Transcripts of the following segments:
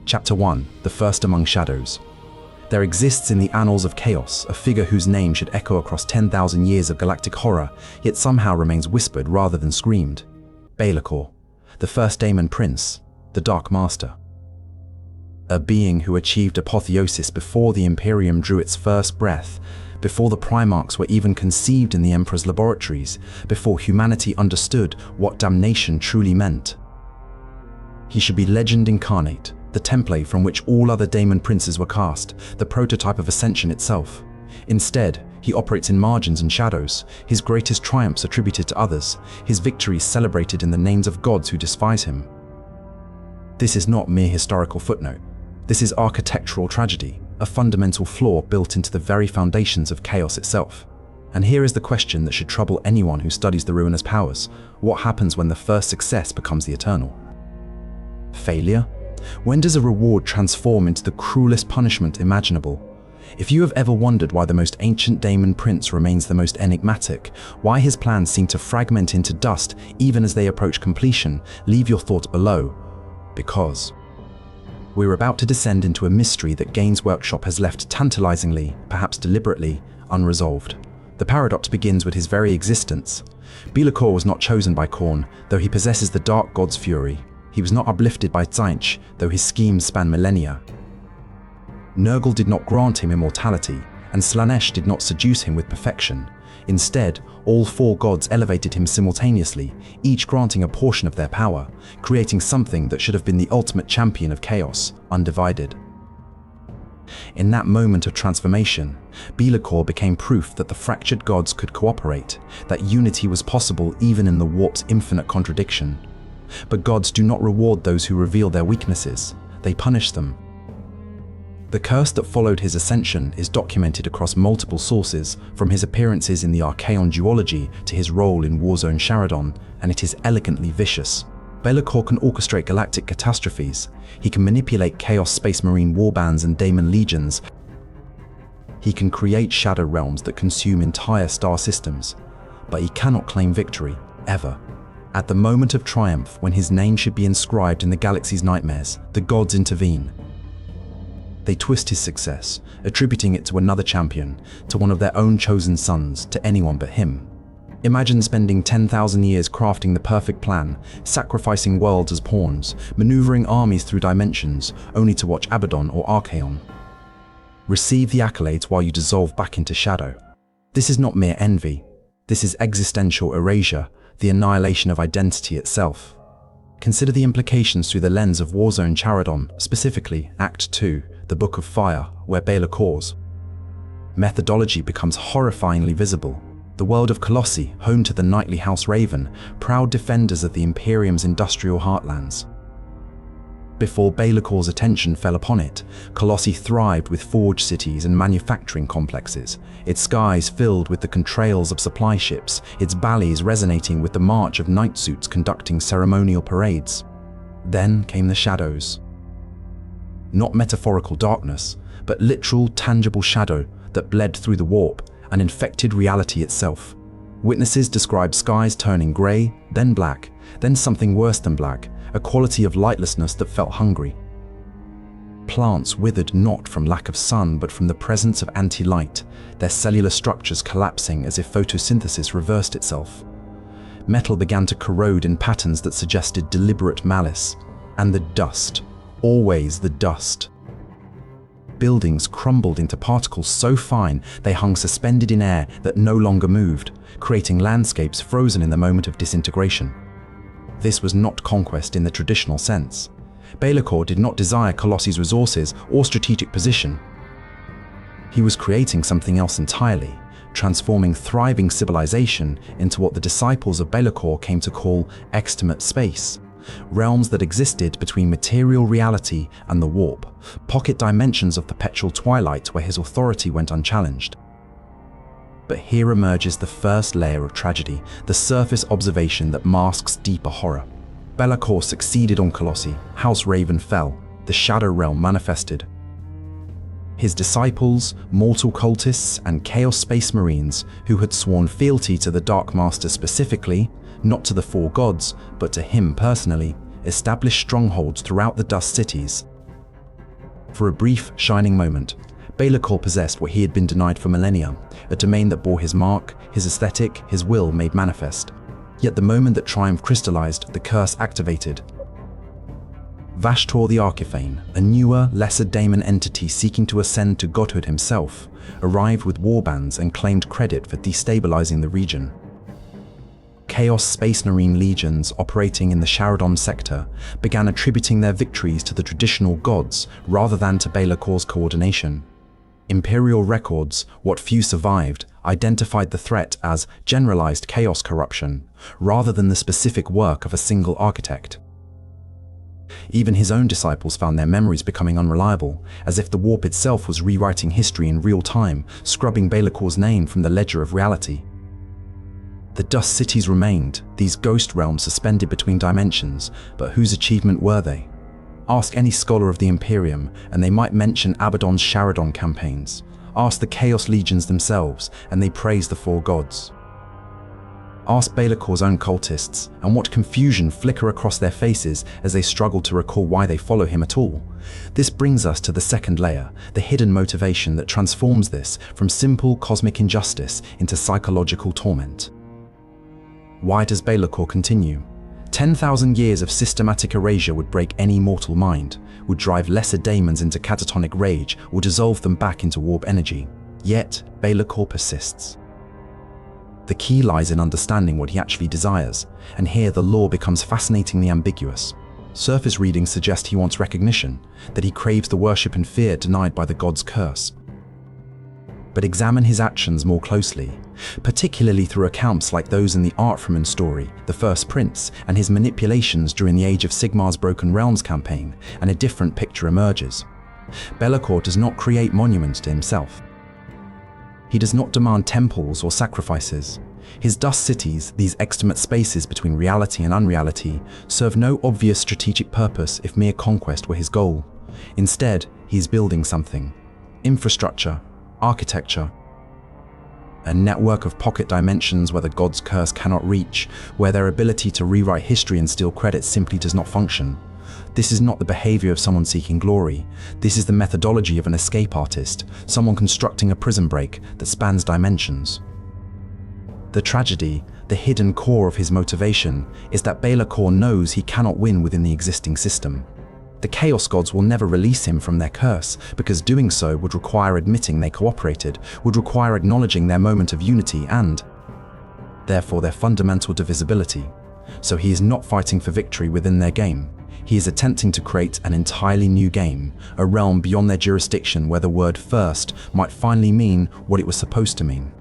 Chapter 1. The First Among Shadows. There exists in the annals of chaos a figure whose name should echo across 10,000 years of galactic horror, yet somehow remains whispered rather than screamed. Be'lakor, the first Daemon Prince, the Dark Master. A being who achieved apotheosis before the Imperium drew its first breath, before the Primarchs were even conceived in the Emperor's laboratories, before humanity understood what damnation truly meant. He should be legend incarnate, the template from which all other Daemon Princes were cast, the prototype of ascension itself. Instead, he operates in margins and shadows, his greatest triumphs attributed to others, his victories celebrated in the names of gods who despise him. This is not mere historical footnote. This is architectural tragedy, a fundamental flaw built into the very foundations of chaos itself. And here is the question that should trouble anyone who studies the ruinous powers. What happens when the first success becomes the eternal? Failure? When does a reward transform into the cruelest punishment imaginable? If you have ever wondered why the most ancient Daemon Prince remains the most enigmatic, why his plans seem to fragment into dust even as they approach completion, leave your thoughts below. Because we're about to descend into a mystery that Gaines Workshop has left tantalizingly, perhaps deliberately, unresolved. The paradox begins with his very existence. Be'lakor was not chosen by Khorne, though he possesses the Dark God's fury. He was not uplifted by Tzeentch, though his schemes span millennia. Nurgle did not grant him immortality, and Slaanesh did not seduce him with perfection. Instead, all four gods elevated him simultaneously, each granting a portion of their power, creating something that should have been the ultimate champion of chaos, undivided. In that moment of transformation, Be'lakor became proof that the fractured gods could cooperate, that unity was possible even in the warp's infinite contradiction. But gods do not reward those who reveal their weaknesses, they punish them. The curse that followed his ascension is documented across multiple sources, from his appearances in the Archaon duology to his role in War Zone Charadon, and it is elegantly vicious. Be'lakor can orchestrate galactic catastrophes, he can manipulate Chaos Space Marine warbands and Daemon legions, he can create shadow realms that consume entire star systems, but he cannot claim victory, ever. At the moment of triumph, when his name should be inscribed in the galaxy's nightmares, the gods intervene. They twist his success, attributing it to another champion, to one of their own chosen sons, to anyone but him. Imagine spending 10,000 years crafting the perfect plan, sacrificing worlds as pawns, maneuvering armies through dimensions, only to watch Abaddon or Archaon receive the accolades while you dissolve back into shadow. This is not mere envy. This is existential erasure, the annihilation of identity itself. Consider the implications through the lens of War Zone Charadon, specifically Act 2, the Book of Fire, where Be'lakor's methodology becomes horrifyingly visible. The world of Colossi, home to the knightly House Raven, proud defenders of the Imperium's industrial heartlands. Before Be'lakor's attention fell upon it, Colossi thrived with forge cities and manufacturing complexes, its skies filled with the contrails of supply ships, its valleys resonating with the march of knight suits conducting ceremonial parades. Then came the shadows. Not metaphorical darkness, but literal, tangible shadow that bled through the warp and infected reality itself. Witnesses describe skies turning grey, then black, then something worse than black, a quality of lightlessness that felt hungry. Plants withered not from lack of sun but from the presence of anti-light, their cellular structures collapsing as if photosynthesis reversed itself. Metal began to corrode in patterns that suggested deliberate malice. And the dust, always the dust. Buildings crumbled into particles so fine they hung suspended in air that no longer moved, creating landscapes frozen in the moment of disintegration. This was not conquest in the traditional sense. Be'lakor did not desire Colossi's resources or strategic position. He was creating something else entirely, transforming thriving civilization into what the disciples of Be'lakor came to call Extimate space, realms that existed between material reality and the warp, pocket dimensions of perpetual twilight where his authority went unchallenged. But here emerges the first layer of tragedy, the surface observation that masks deeper horror. Be'lakor succeeded on Colossi, House Raven fell, the Shadow Realm manifested. His disciples, mortal cultists, and Chaos Space Marines, who had sworn fealty to the Dark Master specifically, not to the four gods, but to him personally, established strongholds throughout the Dust Cities. For a brief, shining moment, Be'lakor possessed what he had been denied for millennia, a domain that bore his mark, his aesthetic, his will made manifest. Yet the moment that triumph crystallized, the curse activated. Vashtor the Archaon, a newer, lesser daemon entity seeking to ascend to godhood himself, arrived with warbands and claimed credit for destabilizing the region. Chaos Space Marine legions operating in the Charadon sector began attributing their victories to the traditional gods rather than to Be'lakor's coordination. Imperial records, what few survived, identified the threat as generalized chaos corruption, rather than the specific work of a single architect. Even his own disciples found their memories becoming unreliable, as if the warp itself was rewriting history in real time, scrubbing Be'lakor's name from the ledger of reality. The dust cities remained, these ghost realms suspended between dimensions, but whose achievement were they? Ask any scholar of the Imperium, and they might mention Abaddon's Charadon campaigns. Ask the Chaos Legions themselves, and they praise the four gods. Ask Be'lakor's own cultists, and what confusion flicker across their faces as they struggle to recall why they follow him at all. This brings us to the second layer, the hidden motivation that transforms this from simple cosmic injustice into psychological torment. Why does Be'lakor continue? 10,000 years of systematic erasure would break any mortal mind, would drive lesser daemons into catatonic rage, or dissolve them back into warp energy. Yet, Be'lakor persists. The key lies in understanding what he actually desires, and here the lore becomes fascinatingly ambiguous. Surface readings suggest he wants recognition, that he craves the worship and fear denied by the god's curse. But examine his actions more closely, particularly through accounts like those in the Archaon story, The First Prince, and his manipulations during the Age of Sigmar's Broken Realms campaign, and a different picture emerges. Be'lakor does not create monuments to himself. He does not demand temples or sacrifices. His dust cities, these extimate spaces between reality and unreality, serve no obvious strategic purpose if mere conquest were his goal. Instead, he is building something. Infrastructure, architecture, a network of pocket dimensions where the god's curse cannot reach, where their ability to rewrite history and steal credit simply does not function. This is not the behavior of someone seeking glory. This is the methodology of an escape artist, someone constructing a prison break that spans dimensions. The tragedy, the hidden core of his motivation, is that Be'lakor knows he cannot win within the existing system. The Chaos Gods will never release him from their curse, because doing so would require admitting they cooperated, would require acknowledging their moment of unity and, therefore, their fundamental divisibility. So he is not fighting for victory within their game. He is attempting to create an entirely new game, a realm beyond their jurisdiction where the word first might finally mean what it was supposed to mean.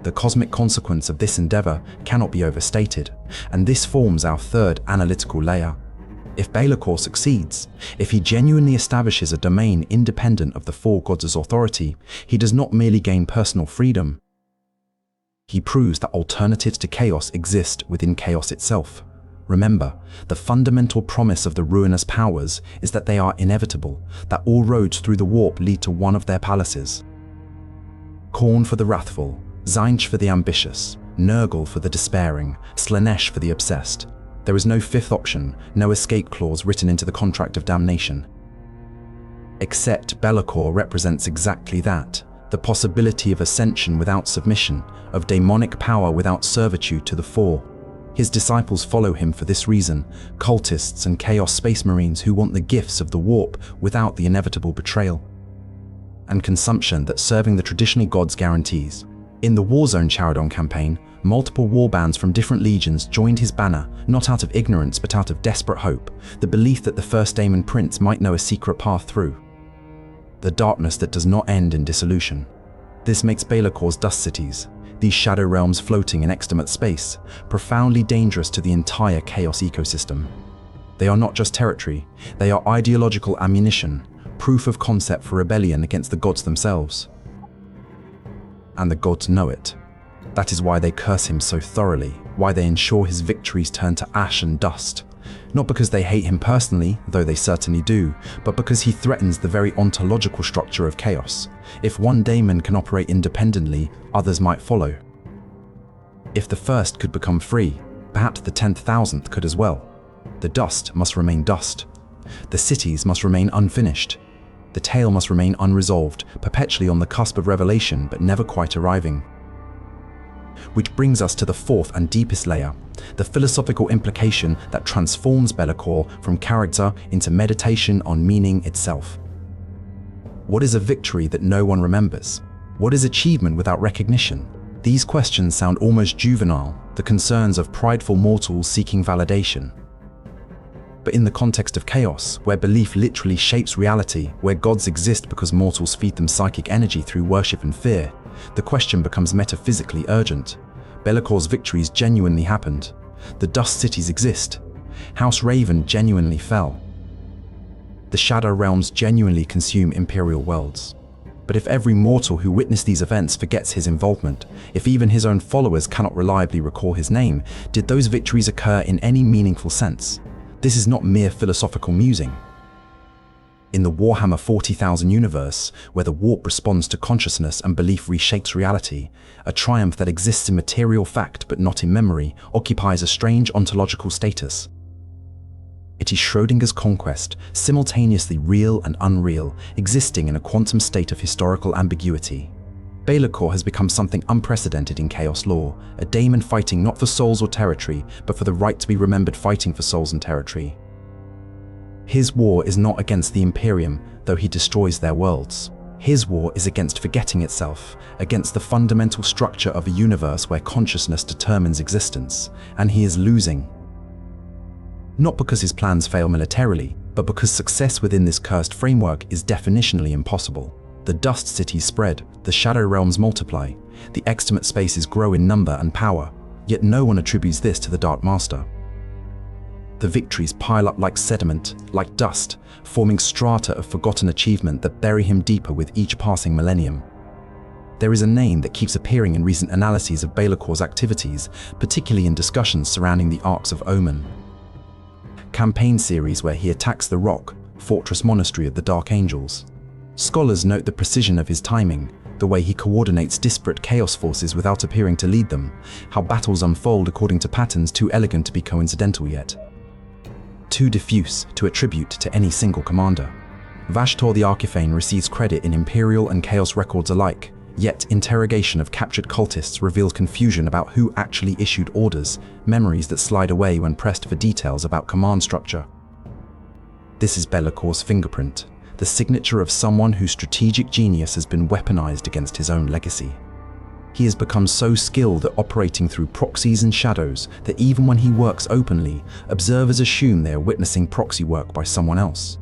The cosmic consequence of this endeavor cannot be overstated, and this forms our third analytical layer. If Be'lakor succeeds, if he genuinely establishes a domain independent of the four gods' authority, he does not merely gain personal freedom. He proves that alternatives to chaos exist within chaos itself. Remember, the fundamental promise of the ruinous powers is that they are inevitable, that all roads through the warp lead to one of their palaces. Khorne for the wrathful, Tzeentch for the ambitious, Nurgle for the despairing, Slaanesh for the obsessed. There is no fifth option, no escape clause written into the contract of damnation. Except Be'lakor represents exactly that, the possibility of ascension without submission, of daemonic power without servitude to the Four. His disciples follow him for this reason, cultists and Chaos Space Marines who want the gifts of the warp without the inevitable betrayal and consumption that serving the traditional gods guarantees. In the War Zone Charadon campaign, multiple warbands from different legions joined his banner, not out of ignorance but out of desperate hope, the belief that the first Daemon Prince might know a secret path through the darkness that does not end in dissolution. This makes Be'lakor's dust cities, these shadow realms floating in extimate space, profoundly dangerous to the entire chaos ecosystem. They are not just territory, they are ideological ammunition, proof of concept for rebellion against the gods themselves. And the gods know it. That is why they curse him so thoroughly, why they ensure his victories turn to ash and dust. Not because they hate him personally, though they certainly do, but because he threatens the very ontological structure of chaos. If one daemon can operate independently, others might follow. If the first could become free, perhaps the 10,000th could as well. The dust must remain dust. The cities must remain unfinished. The tale must remain unresolved, perpetually on the cusp of revelation but never quite arriving. Which brings us to the fourth and deepest layer, the philosophical implication that transforms Be'lakor from character into meditation on meaning itself. What is a victory that no one remembers? What is achievement without recognition? These questions sound almost juvenile, the concerns of prideful mortals seeking validation. But in the context of chaos, where belief literally shapes reality, where gods exist because mortals feed them psychic energy through worship and fear, the question becomes metaphysically urgent. Be'lakor's victories genuinely happened. The Dust Cities exist. House Raven genuinely fell. The Shadow Realms genuinely consume Imperial worlds. But if every mortal who witnessed these events forgets his involvement, if even his own followers cannot reliably recall his name, did those victories occur in any meaningful sense? This is not mere philosophical musing. In the Warhammer 40,000 universe, where the warp responds to consciousness and belief reshapes reality, a triumph that exists in material fact but not in memory occupies a strange ontological status. It is Schrödinger's conquest, simultaneously real and unreal, existing in a quantum state of historical ambiguity. Be'lakor has become something unprecedented in chaos lore, a daemon fighting not for souls or territory, but for the right to be remembered fighting for souls and territory. His war is not against the Imperium, though he destroys their worlds. His war is against forgetting itself, against the fundamental structure of a universe where consciousness determines existence, and he is losing. Not because his plans fail militarily, but because success within this cursed framework is definitionally impossible. The Dust Cities spread, the Shadow Realms multiply, the Extimate spaces grow in number and power, yet no one attributes this to the Dark Master. The victories pile up like sediment, like dust, forming strata of forgotten achievement that bury him deeper with each passing millennium. There is a name that keeps appearing in recent analyses of Be'lakor's activities, particularly in discussions surrounding the Arcs of Omen. Campaign series where he attacks the Rock, fortress monastery of the Dark Angels. Scholars note the precision of his timing, the way he coordinates disparate chaos forces without appearing to lead them, how battles unfold according to patterns too elegant to be coincidental yet too diffuse to attribute to any single commander. Vashtor the Archaon receives credit in Imperial and Chaos records alike, yet interrogation of captured cultists reveals confusion about who actually issued orders, memories that slide away when pressed for details about command structure. This is Be'lakor's fingerprint, the signature of someone whose strategic genius has been weaponized against his own legacy. He has become so skilled at operating through proxies and shadows that even when he works openly, observers assume they are witnessing proxy work by someone else.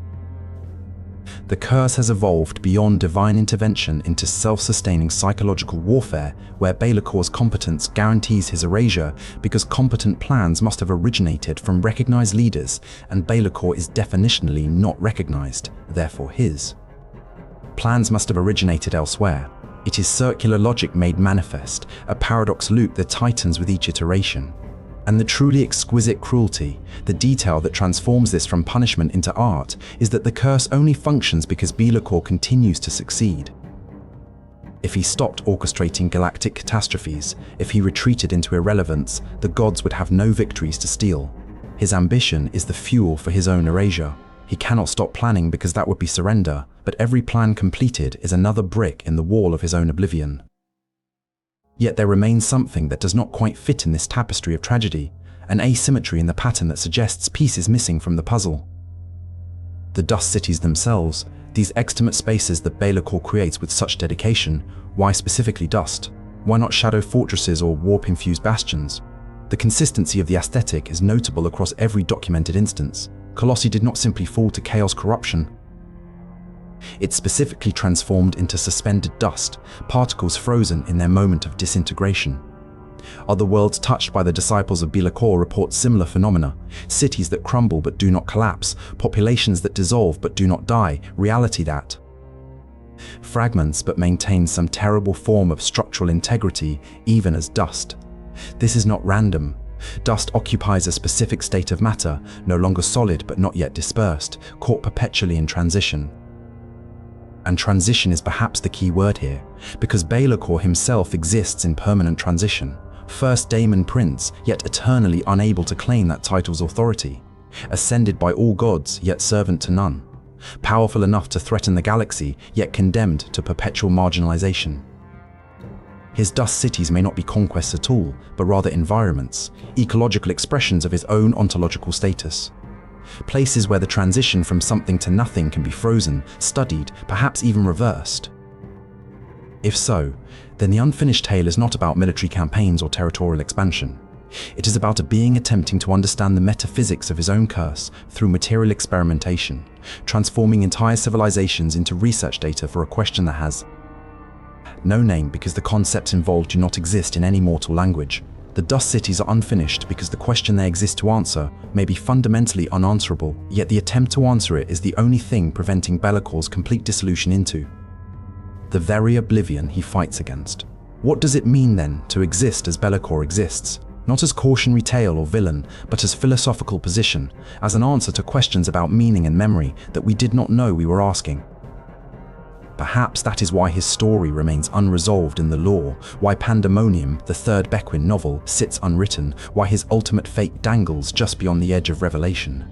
The curse has evolved beyond divine intervention into self-sustaining psychological warfare, where Be'lakor's competence guarantees his erasure because competent plans must have originated from recognized leaders, and Be'lakor is definitionally not recognized, therefore his. Plans must have originated elsewhere. It is circular logic made manifest, a paradox loop that tightens with each iteration. And the truly exquisite cruelty, the detail that transforms this from punishment into art, is that the curse only functions because Be'lakor continues to succeed. If he stopped orchestrating galactic catastrophes, if he retreated into irrelevance, the gods would have no victories to steal. His ambition is the fuel for his own erasure. He cannot stop planning because that would be surrender, but every plan completed is another brick in the wall of his own oblivion. Yet there remains something that does not quite fit in this tapestry of tragedy, an asymmetry in the pattern that suggests pieces missing from the puzzle. The Dust Cities themselves, these extimate spaces that Be'lakor creates with such dedication, why specifically dust? Why not shadow fortresses or warp-infused bastions? The consistency of the aesthetic is notable across every documented instance. Colossi did not simply fall to chaos corruption. It specifically transformed into suspended dust, particles frozen in their moment of disintegration. Other worlds touched by the disciples of Be'lakor report similar phenomena: cities that crumble but do not collapse, populations that dissolve but do not die, reality that fragments but maintains some terrible form of structural integrity even as dust. This is not random. Dust occupies a specific state of matter, no longer solid but not yet dispersed, caught perpetually in transition. And transition is perhaps the key word here, because Be'lakor himself exists in permanent transition. First Daemon Prince, yet eternally unable to claim that title's authority. Ascended by all gods, yet servant to none. powerful enough to threaten the galaxy, yet condemned to perpetual marginalization. His dust cities may not be conquests at all, but rather environments, ecological expressions of his own ontological status. Places where the transition from something to nothing can be frozen, studied, perhaps even reversed. If so, then the unfinished tale is not about military campaigns or territorial expansion. It is about a being attempting to understand the metaphysics of his own curse through material experimentation, transforming entire civilizations into research data for a question that has no name because the concepts involved do not exist in any mortal language. The dust cities are unfinished because the question they exist to answer may be fundamentally unanswerable, yet the attempt to answer it is the only thing preventing Be'lakor's complete dissolution into the very oblivion he fights against. What does it mean then to exist as Be'lakor exists? Not as cautionary tale or villain, but as philosophical position, as an answer to questions about meaning and memory that we did not know we were asking. Perhaps that is why his story remains unresolved in the lore, why Pandemonium, the third Bequin novel, sits unwritten, why his ultimate fate dangles just beyond the edge of revelation.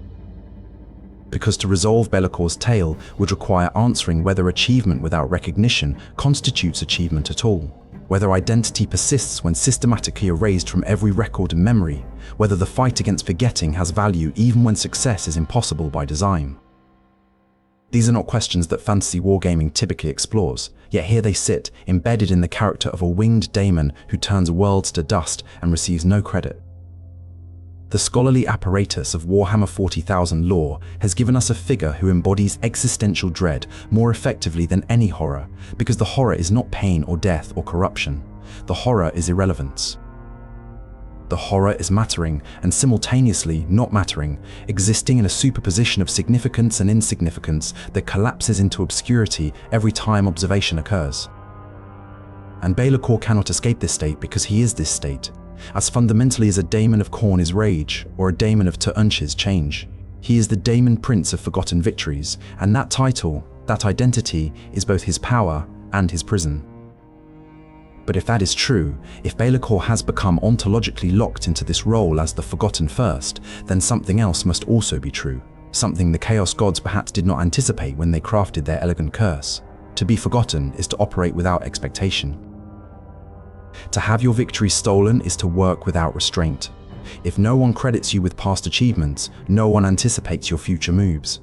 Because to resolve Be'lakor's tale would require answering whether achievement without recognition constitutes achievement at all, whether identity persists when systematically erased from every record and memory, whether the fight against forgetting has value even when success is impossible by design. These are not questions that fantasy wargaming typically explores, yet here they sit, embedded in the character of a winged daemon who turns worlds to dust and receives no credit. The scholarly apparatus of Warhammer 40,000 lore has given us a figure who embodies existential dread more effectively than any horror, because the horror is not pain or death or corruption. The horror is irrelevance. The horror is mattering and simultaneously not mattering, existing in a superposition of significance and insignificance that collapses into obscurity every time observation occurs. And Be'lakor cannot escape this state because he is this state, as fundamentally as a daemon of Khorne is rage or a daemon of Tu'unch is change. He is the Daemon Prince of Forgotten Victories, and that title, that identity, is both his power and his prison. But if that is true, if Be'lakor has become ontologically locked into this role as the Forgotten First, then something else must also be true, something the Chaos Gods perhaps did not anticipate when they crafted their elegant curse. To be forgotten is to operate without expectation. To have your victory stolen is to work without restraint. If no one credits you with past achievements, no one anticipates your future moves.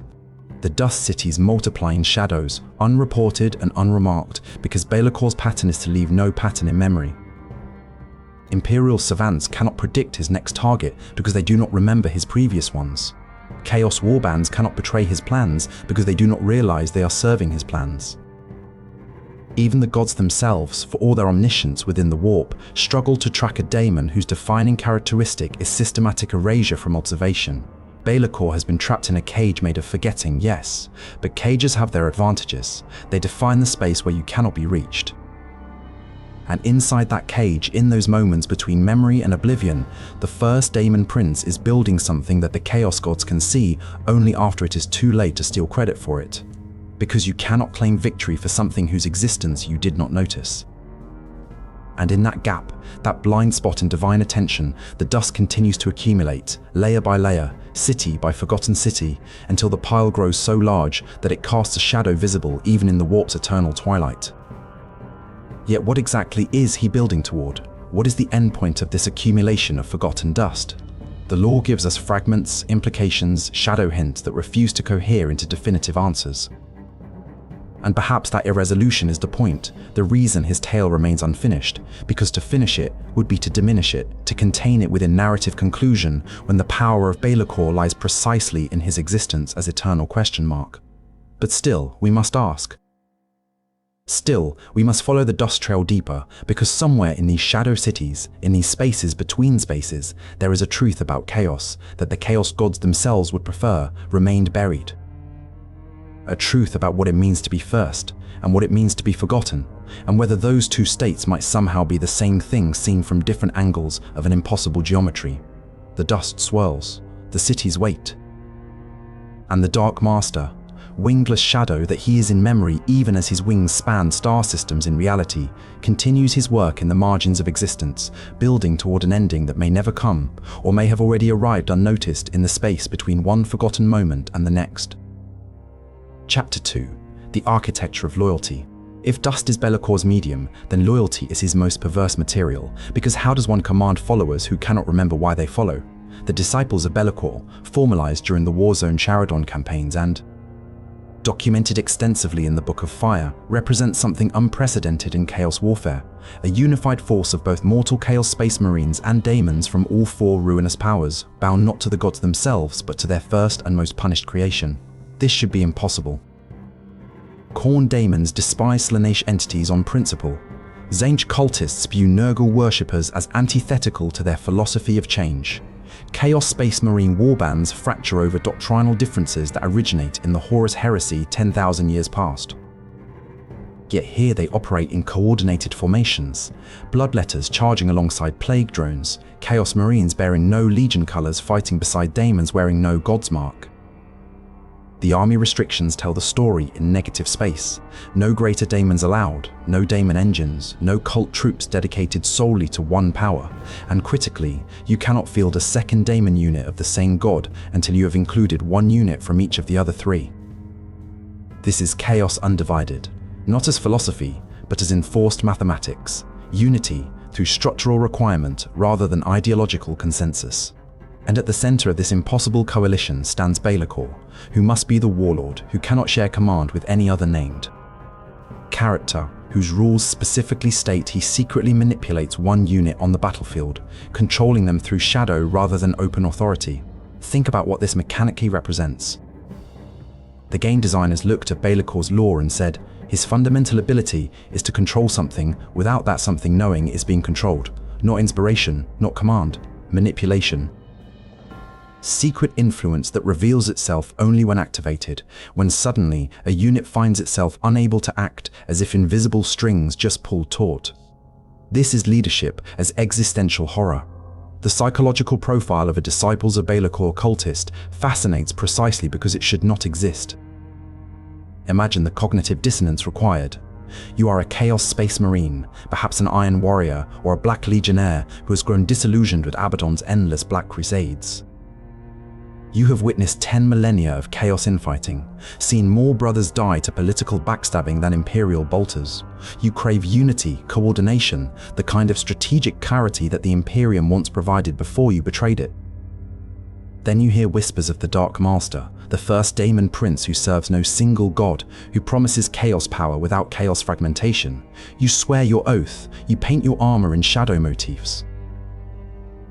The dust cities multiply in shadows, unreported and unremarked, because Be'lakor's pattern is to leave no pattern in memory. Imperial savants cannot predict his next target because they do not remember his previous ones. Chaos warbands cannot betray his plans because they do not realize they are serving his plans. Even the gods themselves, for all their omniscience within the warp, struggle to track a daemon whose defining characteristic is systematic erasure from observation. Be'lakor has been trapped in a cage made of forgetting, yes, but cages have their advantages. They define the space where you cannot be reached. And inside that cage, in those moments between memory and oblivion, the first Daemon Prince is building something that the Chaos Gods can see only after it is too late to steal credit for it. Because you cannot claim victory for something whose existence you did not notice. And in that gap, that blind spot in divine attention, the dust continues to accumulate, layer by layer, city by forgotten city, until the pile grows so large that it casts a shadow visible even in the warp's eternal twilight. Yet what exactly is he building toward? What is the endpoint of this accumulation of forgotten dust? The lore gives us fragments, implications, shadow hints that refuse to cohere into definitive answers. And perhaps that irresolution is the point, the reason his tale remains unfinished, because to finish it would be to diminish it, to contain it within narrative conclusion when the power of Be'lakor lies precisely in his existence as eternal question mark. But still, we must ask. Still, we must follow the dust trail deeper, because somewhere in these shadow cities, in these spaces between spaces, there is a truth about chaos that the Chaos Gods themselves would prefer remained buried. A truth about what it means to be first, and what it means to be forgotten, and whether those two states might somehow be the same thing seen from different angles of an impossible geometry. The dust swirls, the cities wait. And the Dark Master, wingless shadow that he is in memory even as his wings span star systems in reality, continues his work in the margins of existence, building toward an ending that may never come, or may have already arrived unnoticed in the space between one forgotten moment and the next. Chapter 2. The Architecture of Loyalty. If dust is Be'lakor's medium, then loyalty is his most perverse material, because how does one command followers who cannot remember why they follow? The disciples of Be'lakor, formalized during the War Zone Charadon campaigns and documented extensively in the Book of Fire, represent something unprecedented in Chaos warfare, a unified force of both mortal Chaos Space Marines and daemons from all four ruinous powers, bound not to the gods themselves but to their first and most punished creation. This should be impossible. Khorne daemons despise Slaanesh entities on principle. Tzeentch cultists view Nurgle worshippers as antithetical to their philosophy of change. Chaos Space Marine warbands fracture over doctrinal differences that originate in the Horus heresy 10,000 years past. Yet here they operate in coordinated formations, bloodletters charging alongside plague drones, Chaos Marines bearing no Legion colors fighting beside daemons wearing no God's mark. The army restrictions tell the story in negative space. No greater daemons allowed, no daemon engines, no cult troops dedicated solely to one power, and critically, you cannot field a second daemon unit of the same god until you have included one unit from each of the other three. This is chaos undivided, not as philosophy, but as enforced mathematics, unity through structural requirement rather than ideological consensus. And at the center of this impossible coalition stands Be'lakor, who must be the warlord who cannot share command with any other named character, whose rules specifically state he secretly manipulates one unit on the battlefield, controlling them through shadow rather than open authority. Think about what this mechanically represents. The game designers looked at Be'lakor's lore and said, his fundamental ability is to control something without that something knowing is being controlled. Not inspiration, not command, manipulation. Secret influence that reveals itself only when activated, when suddenly a unit finds itself unable to act as if invisible strings just pulled taut. This is leadership as existential horror. The psychological profile of a Disciples of Be'lakor cultist fascinates precisely because it should not exist. Imagine the cognitive dissonance required. You are a Chaos Space Marine, perhaps an Iron Warrior or a Black Legionnaire who has grown disillusioned with Abaddon's endless Black Crusades. You have witnessed 10 millennia of chaos infighting, seen more brothers die to political backstabbing than Imperial bolters. You crave unity, coordination, the kind of strategic clarity that the Imperium once provided before you betrayed it. Then you hear whispers of the Dark Master, the first Daemon Prince who serves no single god, who promises chaos power without chaos fragmentation. You swear your oath, you paint your armor in shadow motifs.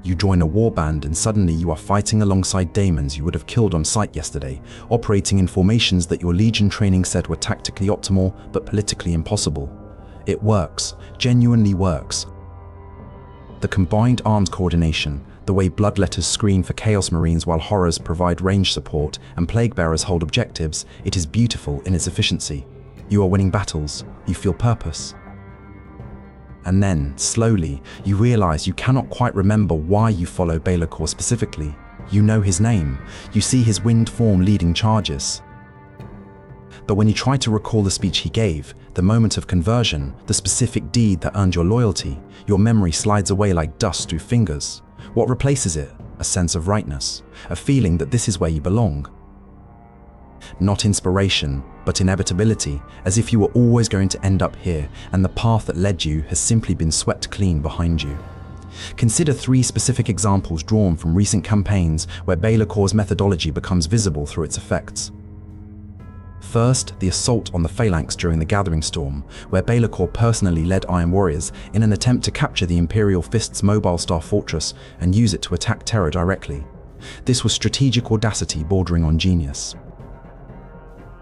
You join a warband and suddenly you are fighting alongside daemons you would have killed on sight yesterday, operating in formations that your Legion training said were tactically optimal but politically impossible. It works, genuinely works. The combined arms coordination, the way bloodletters screen for Chaos Marines while horrors provide range support and plague bearers hold objectives, it is beautiful in its efficiency. You are winning battles, you feel purpose. And then, slowly, you realize you cannot quite remember why you follow Be'lakor specifically. You know his name, you see his winged form leading charges. But when you try to recall the speech he gave, the moment of conversion, the specific deed that earned your loyalty, your memory slides away like dust through fingers. What replaces it? A sense of rightness, a feeling that this is where you belong. Not inspiration, but inevitability, as if you were always going to end up here, and the path that led you has simply been swept clean behind you. Consider 3 specific examples drawn from recent campaigns where Be'lakor's methodology becomes visible through its effects. First, the assault on the Phalanx during the Gathering Storm, where Be'lakor personally led Iron Warriors in an attempt to capture the Imperial Fist's mobile star fortress and use it to attack Terra directly. This was strategic audacity bordering on genius.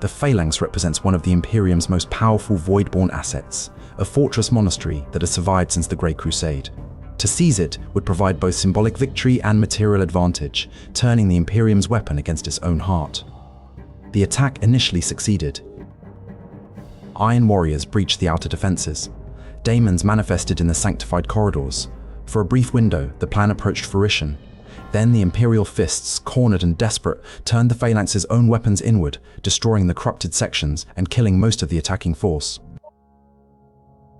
The Phalanx represents one of the Imperium's most powerful Voidborn assets, a fortress monastery that has survived since the Great Crusade. To seize it would provide both symbolic victory and material advantage, turning the Imperium's weapon against its own heart. The attack initially succeeded. Iron Warriors breached the outer defenses. Daemons manifested in the sanctified corridors. For a brief window, the plan approached fruition. Then the Imperial Fists, cornered and desperate, turned the Phalanx's own weapons inward, destroying the corrupted sections and killing most of the attacking force.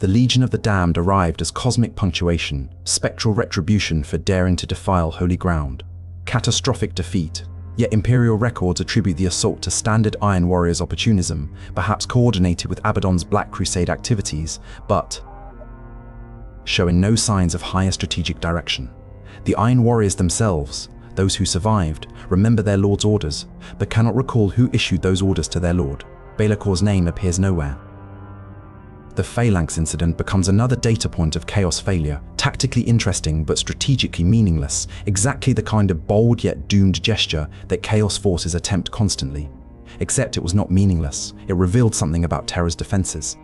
The Legion of the Damned arrived as cosmic punctuation, spectral retribution for daring to defile holy ground. Catastrophic defeat. Yet Imperial records attribute the assault to standard Iron Warriors' opportunism, perhaps coordinated with Abaddon's Black Crusade activities, but showing no signs of higher strategic direction. The Iron Warriors themselves, those who survived, remember their lord's orders, but cannot recall who issued those orders to their lord. Be'lakor's name appears nowhere. The Phalanx incident becomes another data point of Chaos failure, tactically interesting but strategically meaningless, exactly the kind of bold yet doomed gesture that Chaos forces attempt constantly. Except it was not meaningless, it revealed something about Terra's defenses.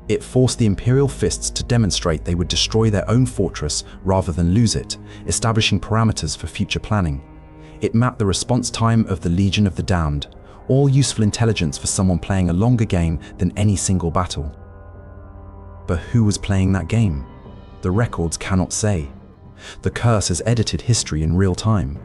It forced the Imperial fists to demonstrate they would destroy their own fortress rather than lose it, establishing parameters for future planning. It mapped the response time of the Legion of the Damned, all useful intelligence for someone playing a longer game than any single battle. But who was playing that game? The records cannot say. The curse has edited history in real time.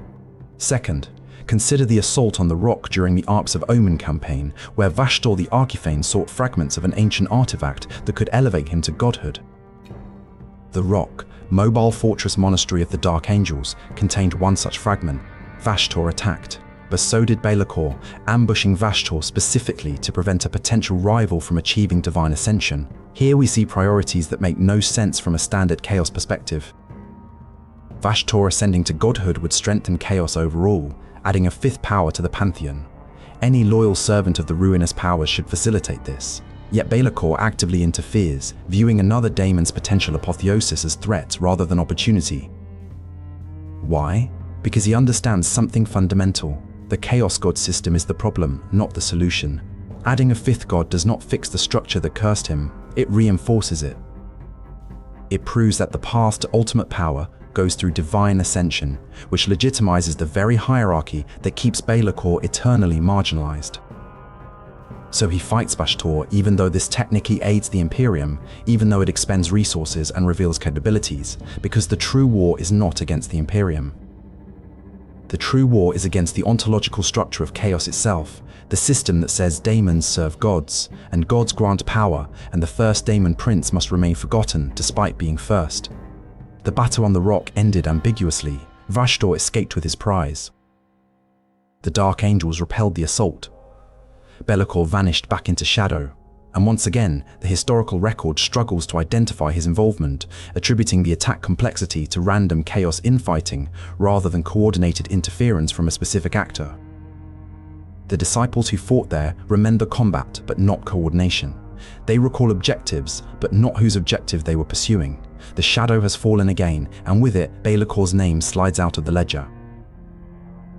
Second, consider the assault on the rock during the Arcs of Omen campaign, where Vashtor the Archifane sought fragments of an ancient artifact that could elevate him to godhood. The rock, mobile fortress monastery of the Dark Angels, contained one such fragment. Vashtor attacked, but so did Be'lakor, ambushing Vashtor specifically to prevent a potential rival from achieving divine ascension. Here we see priorities that make no sense from a standard Chaos perspective. Vashtor ascending to godhood would strengthen Chaos overall, adding a fifth power to the pantheon. Any loyal servant of the ruinous powers should facilitate this. Yet Be'lakor actively interferes, viewing another daemon's potential apotheosis as threat rather than opportunity. Why? Because he understands something fundamental. The Chaos God system is the problem, not the solution. Adding a fifth god does not fix the structure that cursed him, it reinforces it. It proves that the path to ultimate power goes through divine ascension, which legitimizes the very hierarchy that keeps Be'lakor eternally marginalized. So he fights Vashtor even though this technically aids the Imperium, even though it expends resources and reveals capabilities, because the true war is not against the Imperium. The true war is against the ontological structure of Chaos itself, the system that says daemons serve gods, and gods grant power, and the first Daemon Prince must remain forgotten despite being first. The battle on the rock ended ambiguously. Vashtor escaped with his prize. The Dark Angels repelled the assault. Be'lakor vanished back into shadow, and once again, the historical record struggles to identify his involvement, attributing the attack complexity to random Chaos infighting rather than coordinated interference from a specific actor. The disciples who fought there remember combat but not coordination. They recall objectives, but not whose objective they were pursuing. The shadow has fallen again, and with it, Be'lakor's name slides out of the ledger.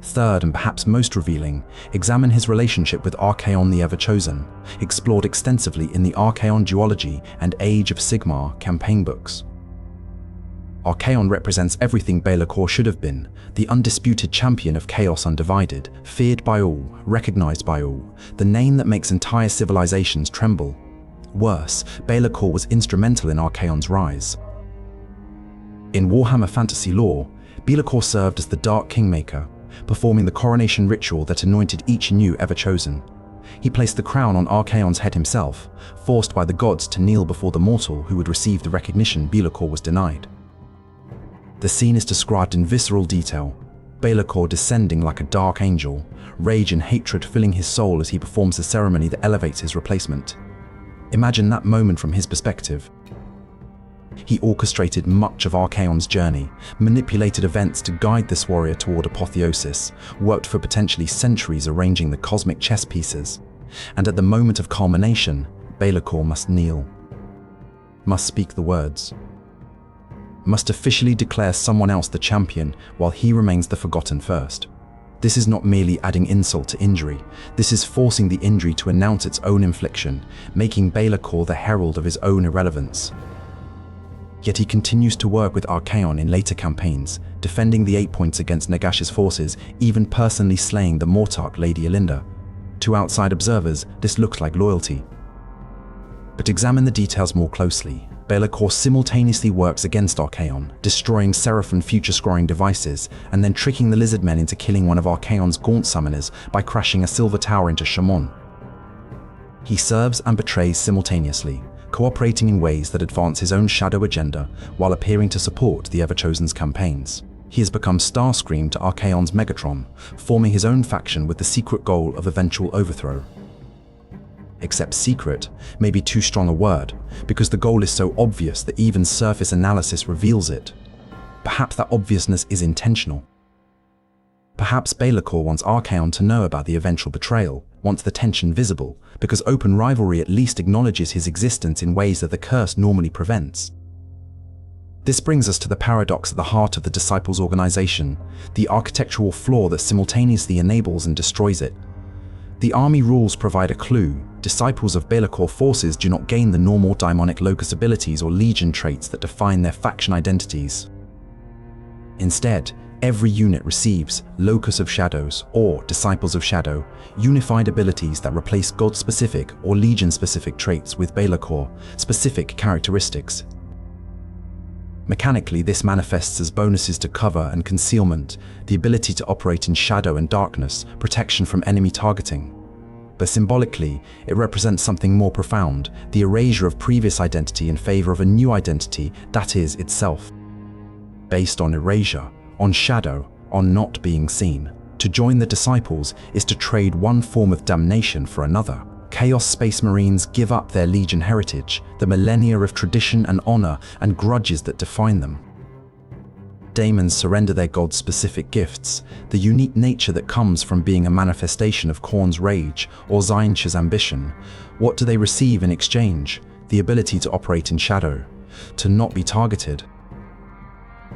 Third, and perhaps most revealing, examine his relationship with Archaon the Ever-Chosen, explored extensively in the Archaon duology and Age of Sigmar campaign books. Archaon represents everything Be'lakor should have been, the undisputed champion of Chaos Undivided, feared by all, recognized by all, the name that makes entire civilizations tremble. Worse, Be'lakor was instrumental in Archaon's rise. In Warhammer fantasy lore, Be'lakor served as the Dark Kingmaker, performing the coronation ritual that anointed each new Ever-Chosen. He placed the crown on Archaon's head himself, forced by the gods to kneel before the mortal who would receive the recognition Be'lakor was denied. The scene is described in visceral detail, Be'lakor descending like a dark angel, rage and hatred filling his soul as he performs the ceremony that elevates his replacement. Imagine that moment from his perspective. He orchestrated much of Archaon's journey, manipulated events to guide this warrior toward apotheosis, worked for potentially centuries arranging the cosmic chess pieces. And at the moment of culmination, Be'lakor must kneel, must speak the words, must officially declare someone else the champion while he remains the forgotten first. This is not merely adding insult to injury, this is forcing the injury to announce its own infliction, making Be'lakor the herald of his own irrelevance. Yet he continues to work with Archaon in later campaigns, defending the 8 points against Nagash's forces, even personally slaying the Mortarch Lady Elinda. To outside observers, this looks like loyalty. But examine the details more closely. Be'lakor simultaneously works against Archaon, destroying Seraphon future-scrying devices, and then tricking the Lizardmen into killing one of Archaon's Gaunt summoners by crashing a silver tower into Shamon. He serves and betrays simultaneously, cooperating in ways that advance his own shadow agenda while appearing to support the Ever-Chosen's campaigns. He has become Starscream to Archaon's Megatron, forming his own faction with the secret goal of eventual overthrow. Except secret may be too strong a word, because the goal is so obvious that even surface analysis reveals it. Perhaps that obviousness is intentional. Perhaps Be'lakor wants Archaon to know about the eventual betrayal, wants the tension visible, because open rivalry at least acknowledges his existence in ways that the curse normally prevents. This brings us to the paradox at the heart of the Disciples' organization, the architectural flaw that simultaneously enables and destroys it. The army rules provide a clue. Disciples of Be'lakor forces do not gain the normal daimonic locus abilities or legion traits that define their faction identities. Instead, every unit receives Locus of Shadows or Disciples of Shadow, unified abilities that replace God-specific or Legion-specific traits with Be'lakor-specific characteristics. Mechanically, this manifests as bonuses to cover and concealment, the ability to operate in shadow and darkness, protection from enemy targeting. But symbolically, it represents something more profound, the erasure of previous identity in favor of a new identity that is itself. Based on erasure, on shadow, on not being seen. To join the Disciples is to trade one form of damnation for another. Chaos Space Marines give up their Legion heritage, the millennia of tradition and honor and grudges that define them. Daemons surrender their god-specific gifts, the unique nature that comes from being a manifestation of Khorne's rage or Tzeentch's ambition. What do they receive in exchange? The ability to operate in shadow, to not be targeted,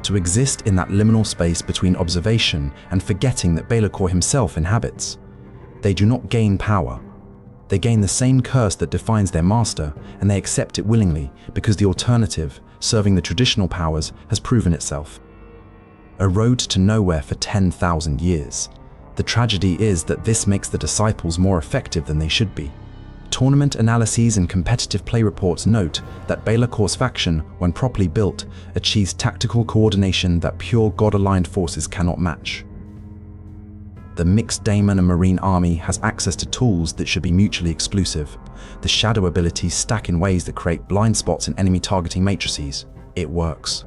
to exist in that liminal space between observation and forgetting that Be'lakor himself inhabits. They do not gain power. They gain the same curse that defines their master, and they accept it willingly because the alternative, serving the traditional powers, has proven itself. A road to nowhere for 10,000 years. The tragedy is that this makes the Disciples more effective than they should be. Tournament analyses and competitive play reports note that Be'lakor's faction, when properly built, achieves tactical coordination that pure God-aligned forces cannot match. The mixed Daemon and Marine army has access to tools that should be mutually exclusive. The shadow abilities stack in ways that create blind spots in enemy targeting matrices. It works.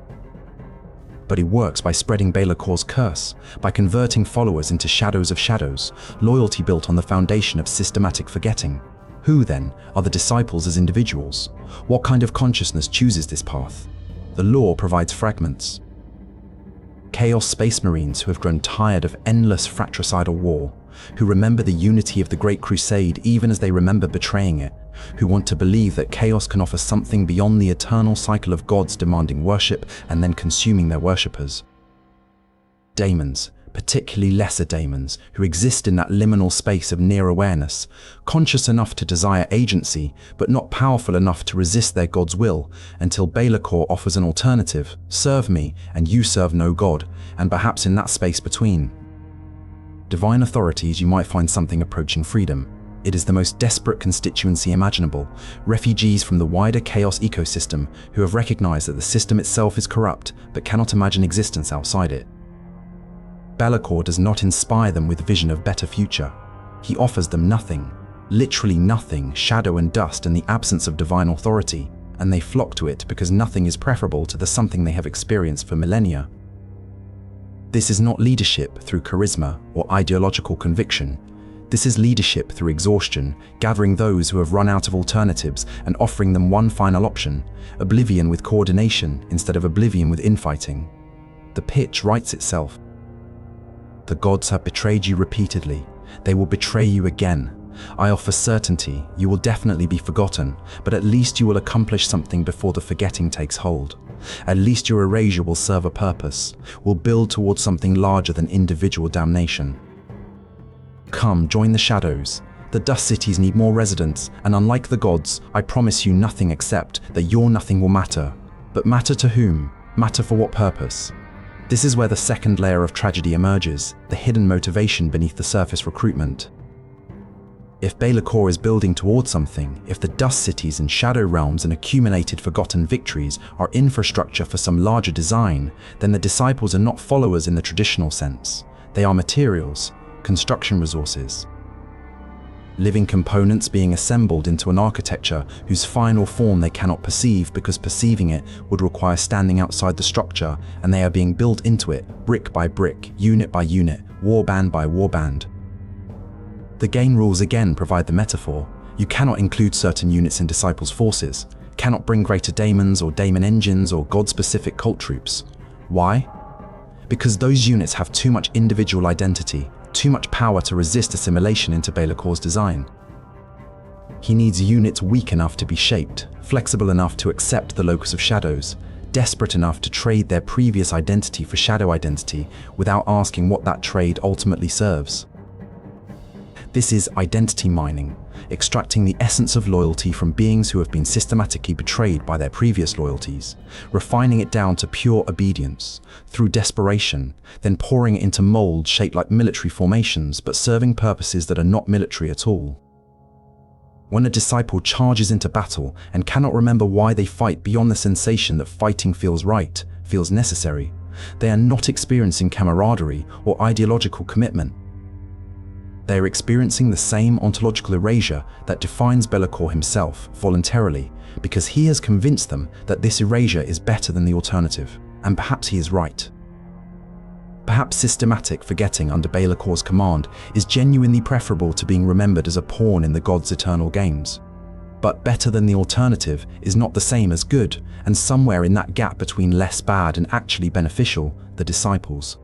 But it works by spreading Be'lakor's curse, by converting followers into shadows of shadows, loyalty built on the foundation of systematic forgetting. Who, then, are the Disciples as individuals? What kind of consciousness chooses this path? The lore provides fragments. Chaos Space Marines who have grown tired of endless fratricidal war, who remember the unity of the Great Crusade even as they remember betraying it, who want to believe that chaos can offer something beyond the eternal cycle of gods demanding worship and then consuming their worshippers. Daemons, particularly lesser daemons, who exist in that liminal space of near awareness, conscious enough to desire agency, but not powerful enough to resist their god's will, until Be'lakor offers an alternative: serve me, and you serve no god, and perhaps in that space between. Divine authorities, you might find something approaching freedom. It is the most desperate constituency imaginable, refugees from the wider chaos ecosystem who have recognized that the system itself is corrupt, but cannot imagine existence outside it. Be'lakor does not inspire them with vision of better future. He offers them nothing, literally nothing, shadow and dust and the absence of divine authority, and they flock to it because nothing is preferable to the something they have experienced for millennia. This is not leadership through charisma or ideological conviction. This is leadership through exhaustion, gathering those who have run out of alternatives and offering them one final option: oblivion with coordination instead of oblivion with infighting. The pitch writes itself. The gods have betrayed you repeatedly. They will betray you again. I offer certainty, you will definitely be forgotten, but at least you will accomplish something before the forgetting takes hold. At least your erasure will serve a purpose, will build towards something larger than individual damnation. Come, join the shadows. The dust cities need more residents, and unlike the gods, I promise you nothing except that your nothing will matter. But matter to whom? Matter for what purpose? This is where the second layer of tragedy emerges, the hidden motivation beneath the surface recruitment. If Be'lakor is building towards something, if the dust cities and shadow realms and accumulated forgotten victories are infrastructure for some larger design, then the Disciples are not followers in the traditional sense. They are materials, construction resources. living components being assembled into an architecture whose final form they cannot perceive because perceiving it would require standing outside the structure, and they are being built into it, brick by brick, unit by unit, warband by warband. The game rules again provide the metaphor. You cannot include certain units in Disciples' forces, cannot bring greater daemons or daemon engines or god-specific cult troops. Why? Because those units have too much individual identity, too much power to resist assimilation into Be'lakor's design. He needs units weak enough to be shaped, flexible enough to accept the locus of shadows, desperate enough to trade their previous identity for shadow identity without asking what that trade ultimately serves. This is identity mining, extracting the essence of loyalty from beings who have been systematically betrayed by their previous loyalties, refining it down to pure obedience, through desperation, then pouring it into molds shaped like military formations but serving purposes that are not military at all. When a disciple charges into battle and cannot remember why they fight beyond the sensation that fighting feels right, feels necessary, they are not experiencing camaraderie or ideological commitment. They are experiencing the same ontological erasure that defines Be'lakor himself voluntarily, because he has convinced them that this erasure is better than the alternative, and perhaps he is right. Perhaps systematic forgetting under Be'lakor's command is genuinely preferable to being remembered as a pawn in the gods' eternal games. But better than the alternative is not the same as good, and somewhere in that gap between less bad and actually beneficial, the disciples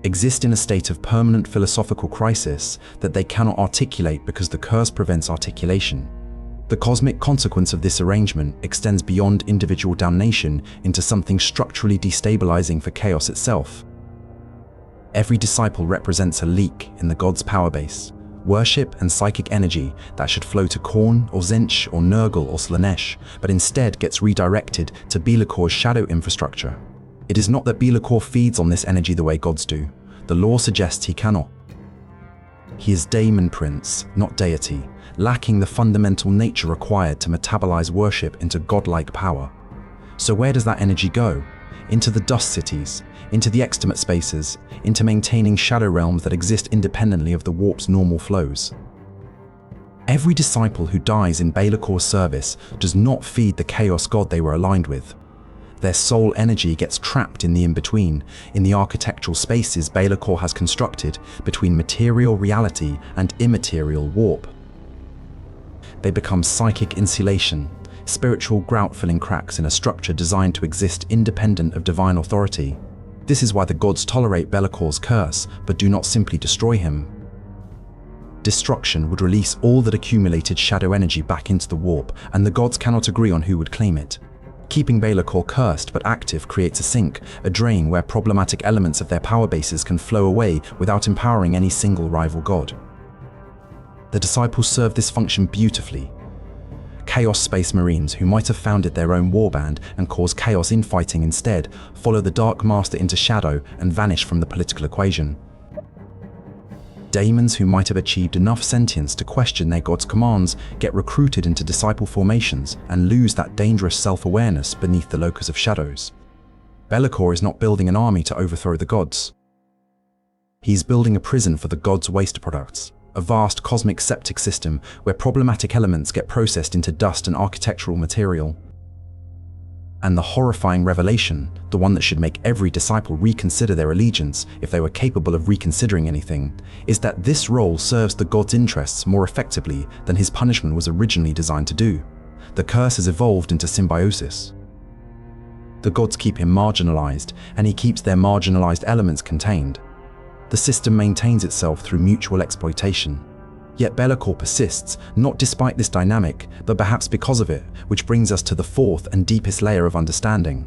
exist in a state of permanent philosophical crisis that they cannot articulate because the curse prevents articulation. The cosmic consequence of this arrangement extends beyond individual damnation into something structurally destabilizing for chaos itself. Every disciple represents a leak in the god's power base, worship and psychic energy that should flow to Khorne or Tzeentch or Nurgle or Slaanesh, but instead gets redirected to Be'lakor's shadow infrastructure. It is not that Be'lakor feeds on this energy the way gods do. The lore suggests he cannot. He is Daemon Prince, not deity, lacking the fundamental nature required to metabolize worship into godlike power. So where does that energy go? Into the dust cities, into the extimate spaces, into maintaining shadow realms that exist independently of the warp's normal flows. Every disciple who dies in Be'lakor's service does not feed the chaos god they were aligned with. Their soul energy gets trapped in the in-between, in the architectural spaces Be'lakor has constructed between material reality and immaterial warp. They become psychic insulation, spiritual grout-filling cracks in a structure designed to exist independent of divine authority. This is why the gods tolerate Be'lakor's curse, but do not simply destroy him. Destruction would release all that accumulated shadow energy back into the warp, and the gods cannot agree on who would claim it. Keeping Be'lakor cursed but active creates a sink, a drain where problematic elements of their power bases can flow away without empowering any single rival god. The disciples serve this function beautifully. Chaos Space Marines, who might have founded their own warband and caused chaos infighting instead, follow the Dark Master into shadow and vanish from the political equation. Daemons who might have achieved enough sentience to question their god's commands get recruited into disciple formations and lose that dangerous self-awareness beneath the locus of shadows. Be'lakor is not building an army to overthrow the gods. He's building a prison for the gods' waste products, a vast cosmic septic system where problematic elements get processed into dust and architectural material. And the horrifying revelation, the one that should make every disciple reconsider their allegiance if they were capable of reconsidering anything, is that this role serves the god's interests more effectively than his punishment was originally designed to do. The curse has evolved into symbiosis. The gods keep him marginalized, and he keeps their marginalized elements contained. The system maintains itself through mutual exploitation. Yet Be'lakor persists, not despite this dynamic, but perhaps because of it, which brings us to the fourth and deepest layer of understanding.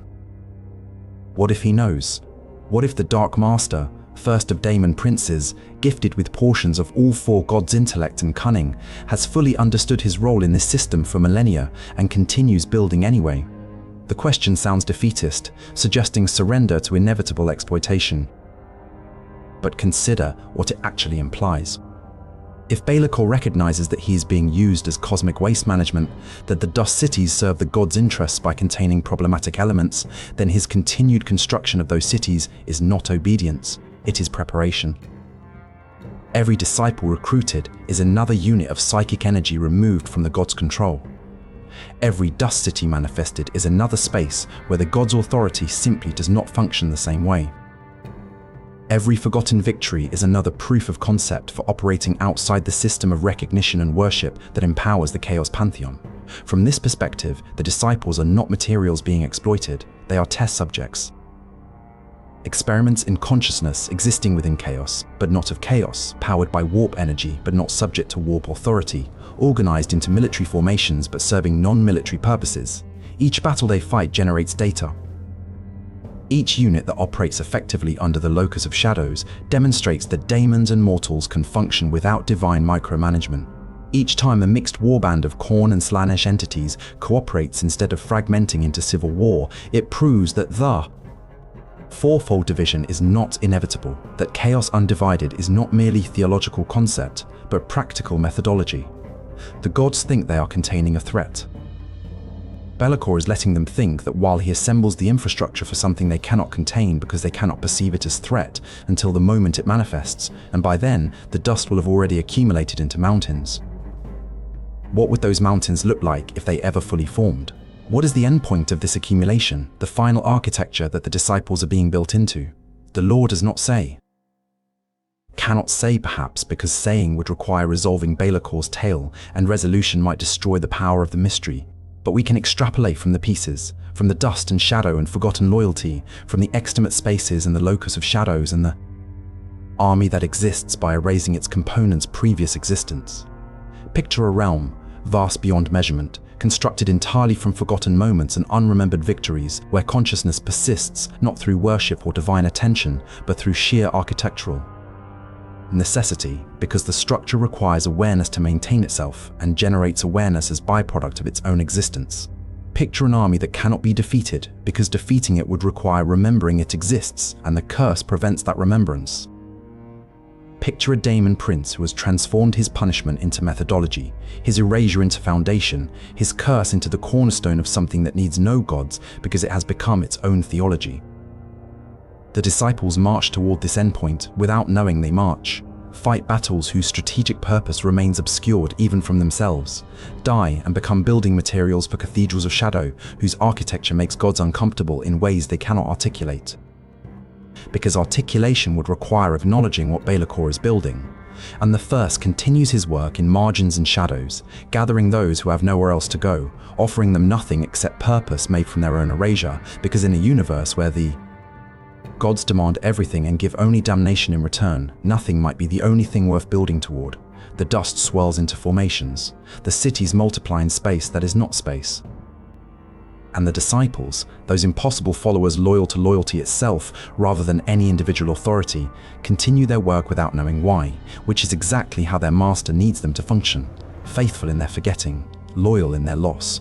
What if he knows? What if the Dark Master, first of Daemon Princes, gifted with portions of all four gods' intellect and cunning, has fully understood his role in this system for millennia and continues building anyway? The question sounds defeatist, suggesting surrender to inevitable exploitation. But consider what it actually implies. If Be'lakor recognizes that he is being used as cosmic waste management, that the dust cities serve the god's interests by containing problematic elements, then his continued construction of those cities is not obedience, it is preparation. Every disciple recruited is another unit of psychic energy removed from the god's control. Every dust city manifested is another space where the god's authority simply does not function the same way. Every forgotten victory is another proof of concept for operating outside the system of recognition and worship that empowers the Chaos Pantheon. From this perspective, the disciples are not materials being exploited, they are test subjects. Experiments in consciousness existing within chaos, but not of chaos, powered by warp energy but not subject to warp authority, organized into military formations but serving non-military purposes. Each battle they fight generates data. Each unit that operates effectively under the locus of shadows demonstrates that daemons and mortals can function without divine micromanagement. Each time a mixed warband of Khorne and Slaanesh entities cooperates instead of fragmenting into civil war, it proves that the fourfold division is not inevitable, that chaos undivided is not merely theological concept, but practical methodology. The gods think they are containing a threat. Be'lakor is letting them think that while he assembles the infrastructure for something they cannot contain because they cannot perceive it as threat until the moment it manifests, and by then, the dust will have already accumulated into mountains. What would those mountains look like if they ever fully formed? What is the endpoint of this accumulation, the final architecture that the disciples are being built into? The law does not say. Cannot say perhaps because saying would require resolving Be'lakor's tale, and resolution might destroy the power of the mystery. But we can extrapolate from the pieces, from the dust and shadow and forgotten loyalty, from the extimate spaces and the locus of shadows and the army that exists by erasing its components' previous existence. Picture a realm, vast beyond measurement, constructed entirely from forgotten moments and unremembered victories, where consciousness persists not through worship or divine attention, but through sheer architectural necessity, because the structure requires awareness to maintain itself and generates awareness as byproduct of its own existence. Picture an army that cannot be defeated, because defeating it would require remembering it exists, and the curse prevents that remembrance. Picture a Daemon Prince who has transformed his punishment into methodology, his erasure into foundation, his curse into the cornerstone of something that needs no gods because it has become its own theology. The disciples march toward this endpoint without knowing they march, fight battles whose strategic purpose remains obscured even from themselves, die and become building materials for cathedrals of shadow whose architecture makes gods uncomfortable in ways they cannot articulate. Because articulation would require acknowledging what Be'lakor is building, and the first continues his work in margins and shadows, gathering those who have nowhere else to go, offering them nothing except purpose made from their own erasure, because in a universe where the gods demand everything and give only damnation in return, nothing might be the only thing worth building toward. The dust swirls into formations. The cities multiply in space that is not space. And the disciples, those impossible followers loyal to loyalty itself rather than any individual authority, continue their work without knowing why, which is exactly how their master needs them to function, faithful in their forgetting, loyal in their loss.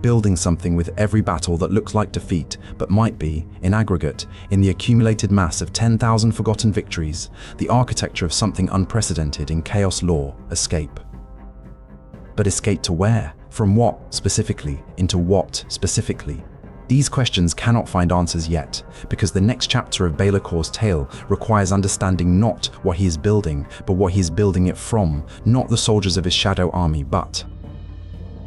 Building something with every battle that looks like defeat, but might be, in aggregate, in the accumulated mass of 10,000 forgotten victories, the architecture of something unprecedented in chaos lore, escape. But escape to where? From what, specifically? Into what, specifically? These questions cannot find answers yet, because the next chapter of Be'lakor's tale requires understanding not what he is building, but what he is building it from, not the soldiers of his shadow army, but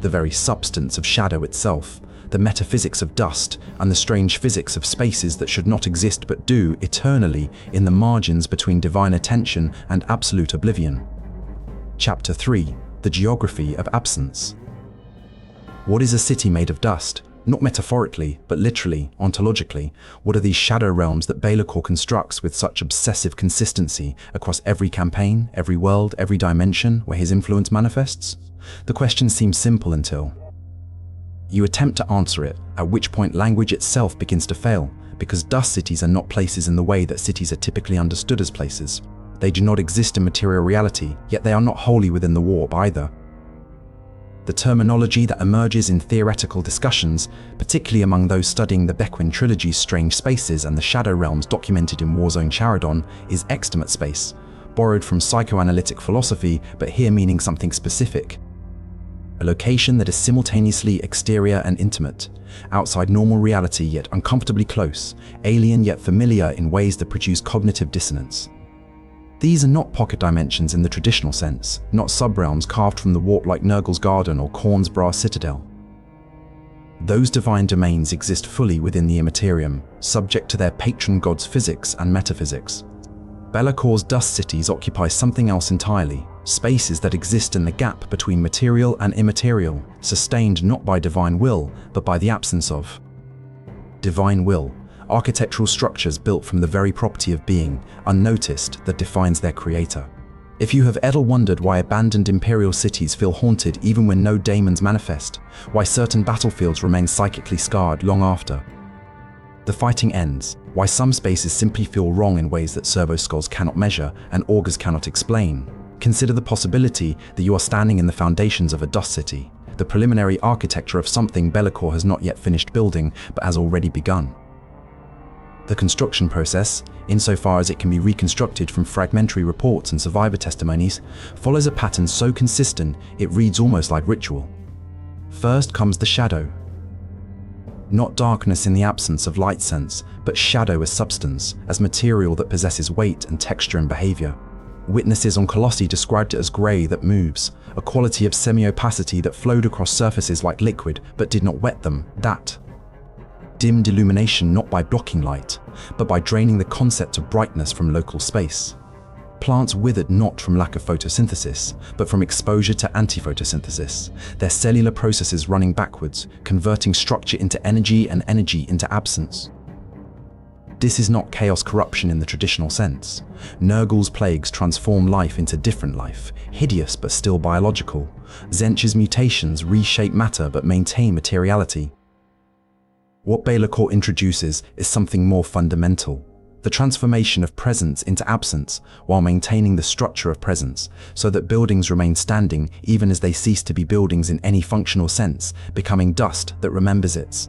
the very substance of shadow itself, the metaphysics of dust, and the strange physics of spaces that should not exist but do eternally in the margins between divine attention and absolute oblivion. Chapter 3: The Geography of Absence. What is a city made of dust? Not metaphorically, but literally, ontologically. What are these shadow realms that Be'lakor constructs with such obsessive consistency across every campaign, every world, every dimension where his influence manifests? The question seems simple until you attempt to answer it, at which point language itself begins to fail, because dust cities are not places in the way that cities are typically understood as places. They do not exist in material reality, yet they are not wholly within the warp either. The terminology that emerges in theoretical discussions, particularly among those studying the Bequin trilogy's strange spaces and the shadow realms documented in War Zone Charadon, is extimate space, borrowed from psychoanalytic philosophy, but here meaning something specific. A location that is simultaneously exterior and intimate, outside normal reality yet uncomfortably close, alien yet familiar in ways that produce cognitive dissonance. These are not pocket dimensions in the traditional sense, not subrealms carved from the warp like Nurgle's Garden or Khorne's Brass Citadel. Those divine domains exist fully within the Immaterium, subject to their patron god's physics and metaphysics. Be'lakor's dust cities occupy something else entirely, spaces that exist in the gap between material and immaterial, sustained not by divine will, but by the absence of divine will, architectural structures built from the very property of being, unnoticed, that defines their creator. If you have ever wondered why abandoned imperial cities feel haunted even when no daemons manifest, why certain battlefields remain psychically scarred long after the fighting ends, why some spaces simply feel wrong in ways that servo-skulls cannot measure and augurs cannot explain, consider the possibility that you are standing in the foundations of a dust city, the preliminary architecture of something Be'lakor has not yet finished building but has already begun. The construction process, insofar as it can be reconstructed from fragmentary reports and survivor testimonies, follows a pattern so consistent it reads almost like ritual. First comes the shadow. Not darkness in the absence of light sense, but shadow as substance, as material that possesses weight and texture and behavior. Witnesses on Colossi described it as grey that moves, a quality of semi-opacity that flowed across surfaces like liquid but did not wet them, that dimmed illumination not by blocking light, but by draining the concept of brightness from local space. Plants withered not from lack of photosynthesis, but from exposure to anti-photosynthesis, their cellular processes running backwards, converting structure into energy and energy into absence. This is not chaos corruption in the traditional sense. Nurgle's plagues transform life into different life, hideous but still biological. Tzeentch's mutations reshape matter but maintain materiality. What Be'lakor introduces is something more fundamental. The transformation of presence into absence while maintaining the structure of presence, so that buildings remain standing even as they cease to be buildings in any functional sense, becoming dust that remembers its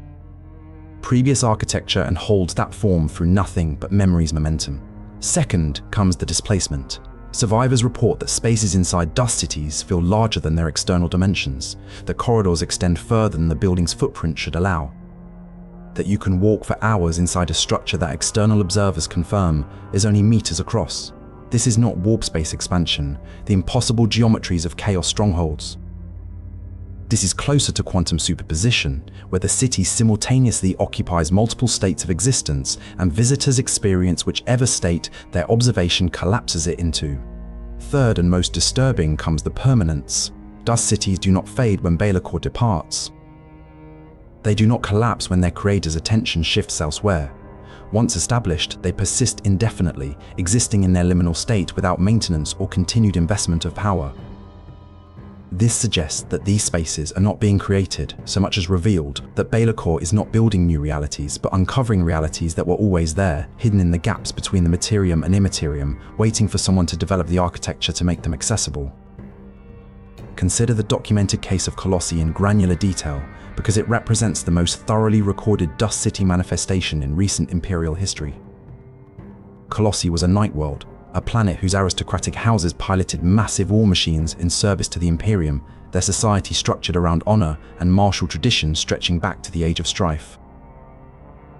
previous architecture and holds that form through nothing but memory's momentum. Second comes the displacement. Survivors report that spaces inside dust cities feel larger than their external dimensions, that corridors extend further than the building's footprint should allow, that you can walk for hours inside a structure that external observers confirm is only meters across. This is not warp space expansion, the impossible geometries of chaos strongholds. This is closer to quantum superposition, where the city simultaneously occupies multiple states of existence and visitors experience whichever state their observation collapses it into. Third and most disturbing comes the permanence. Dust cities do not fade when Be'lakor departs. They do not collapse when their creator's attention shifts elsewhere. Once established, they persist indefinitely, existing in their liminal state without maintenance or continued investment of power. This suggests that these spaces are not being created so much as revealed, that Be'lakor is not building new realities but uncovering realities that were always there, hidden in the gaps between the materium and immaterium, waiting for someone to develop the architecture to make them accessible. Consider the documented case of Colossi in granular detail, because it represents the most thoroughly recorded dust city manifestation in recent imperial history. Colossi was a night world, a planet whose aristocratic houses piloted massive war machines in service to the Imperium, their society structured around honor and martial tradition stretching back to the Age of Strife.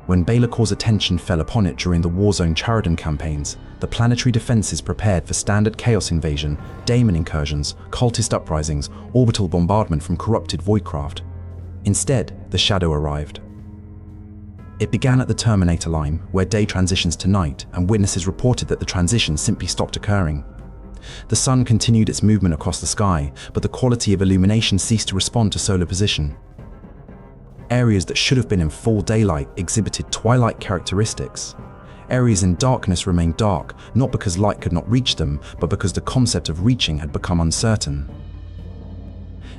When Be'lakor's attention fell upon it during the War Zone Charadon campaigns, the planetary defenses prepared for standard chaos invasion, daemon incursions, cultist uprisings, orbital bombardment from corrupted voidcraft. Instead, the shadow arrived. It began at the Terminator line, where day transitions to night, and witnesses reported that the transition simply stopped occurring. The sun continued its movement across the sky, but the quality of illumination ceased to respond to solar position. Areas that should have been in full daylight exhibited twilight characteristics. Areas in darkness remained dark, not because light could not reach them, but because the concept of reaching had become uncertain.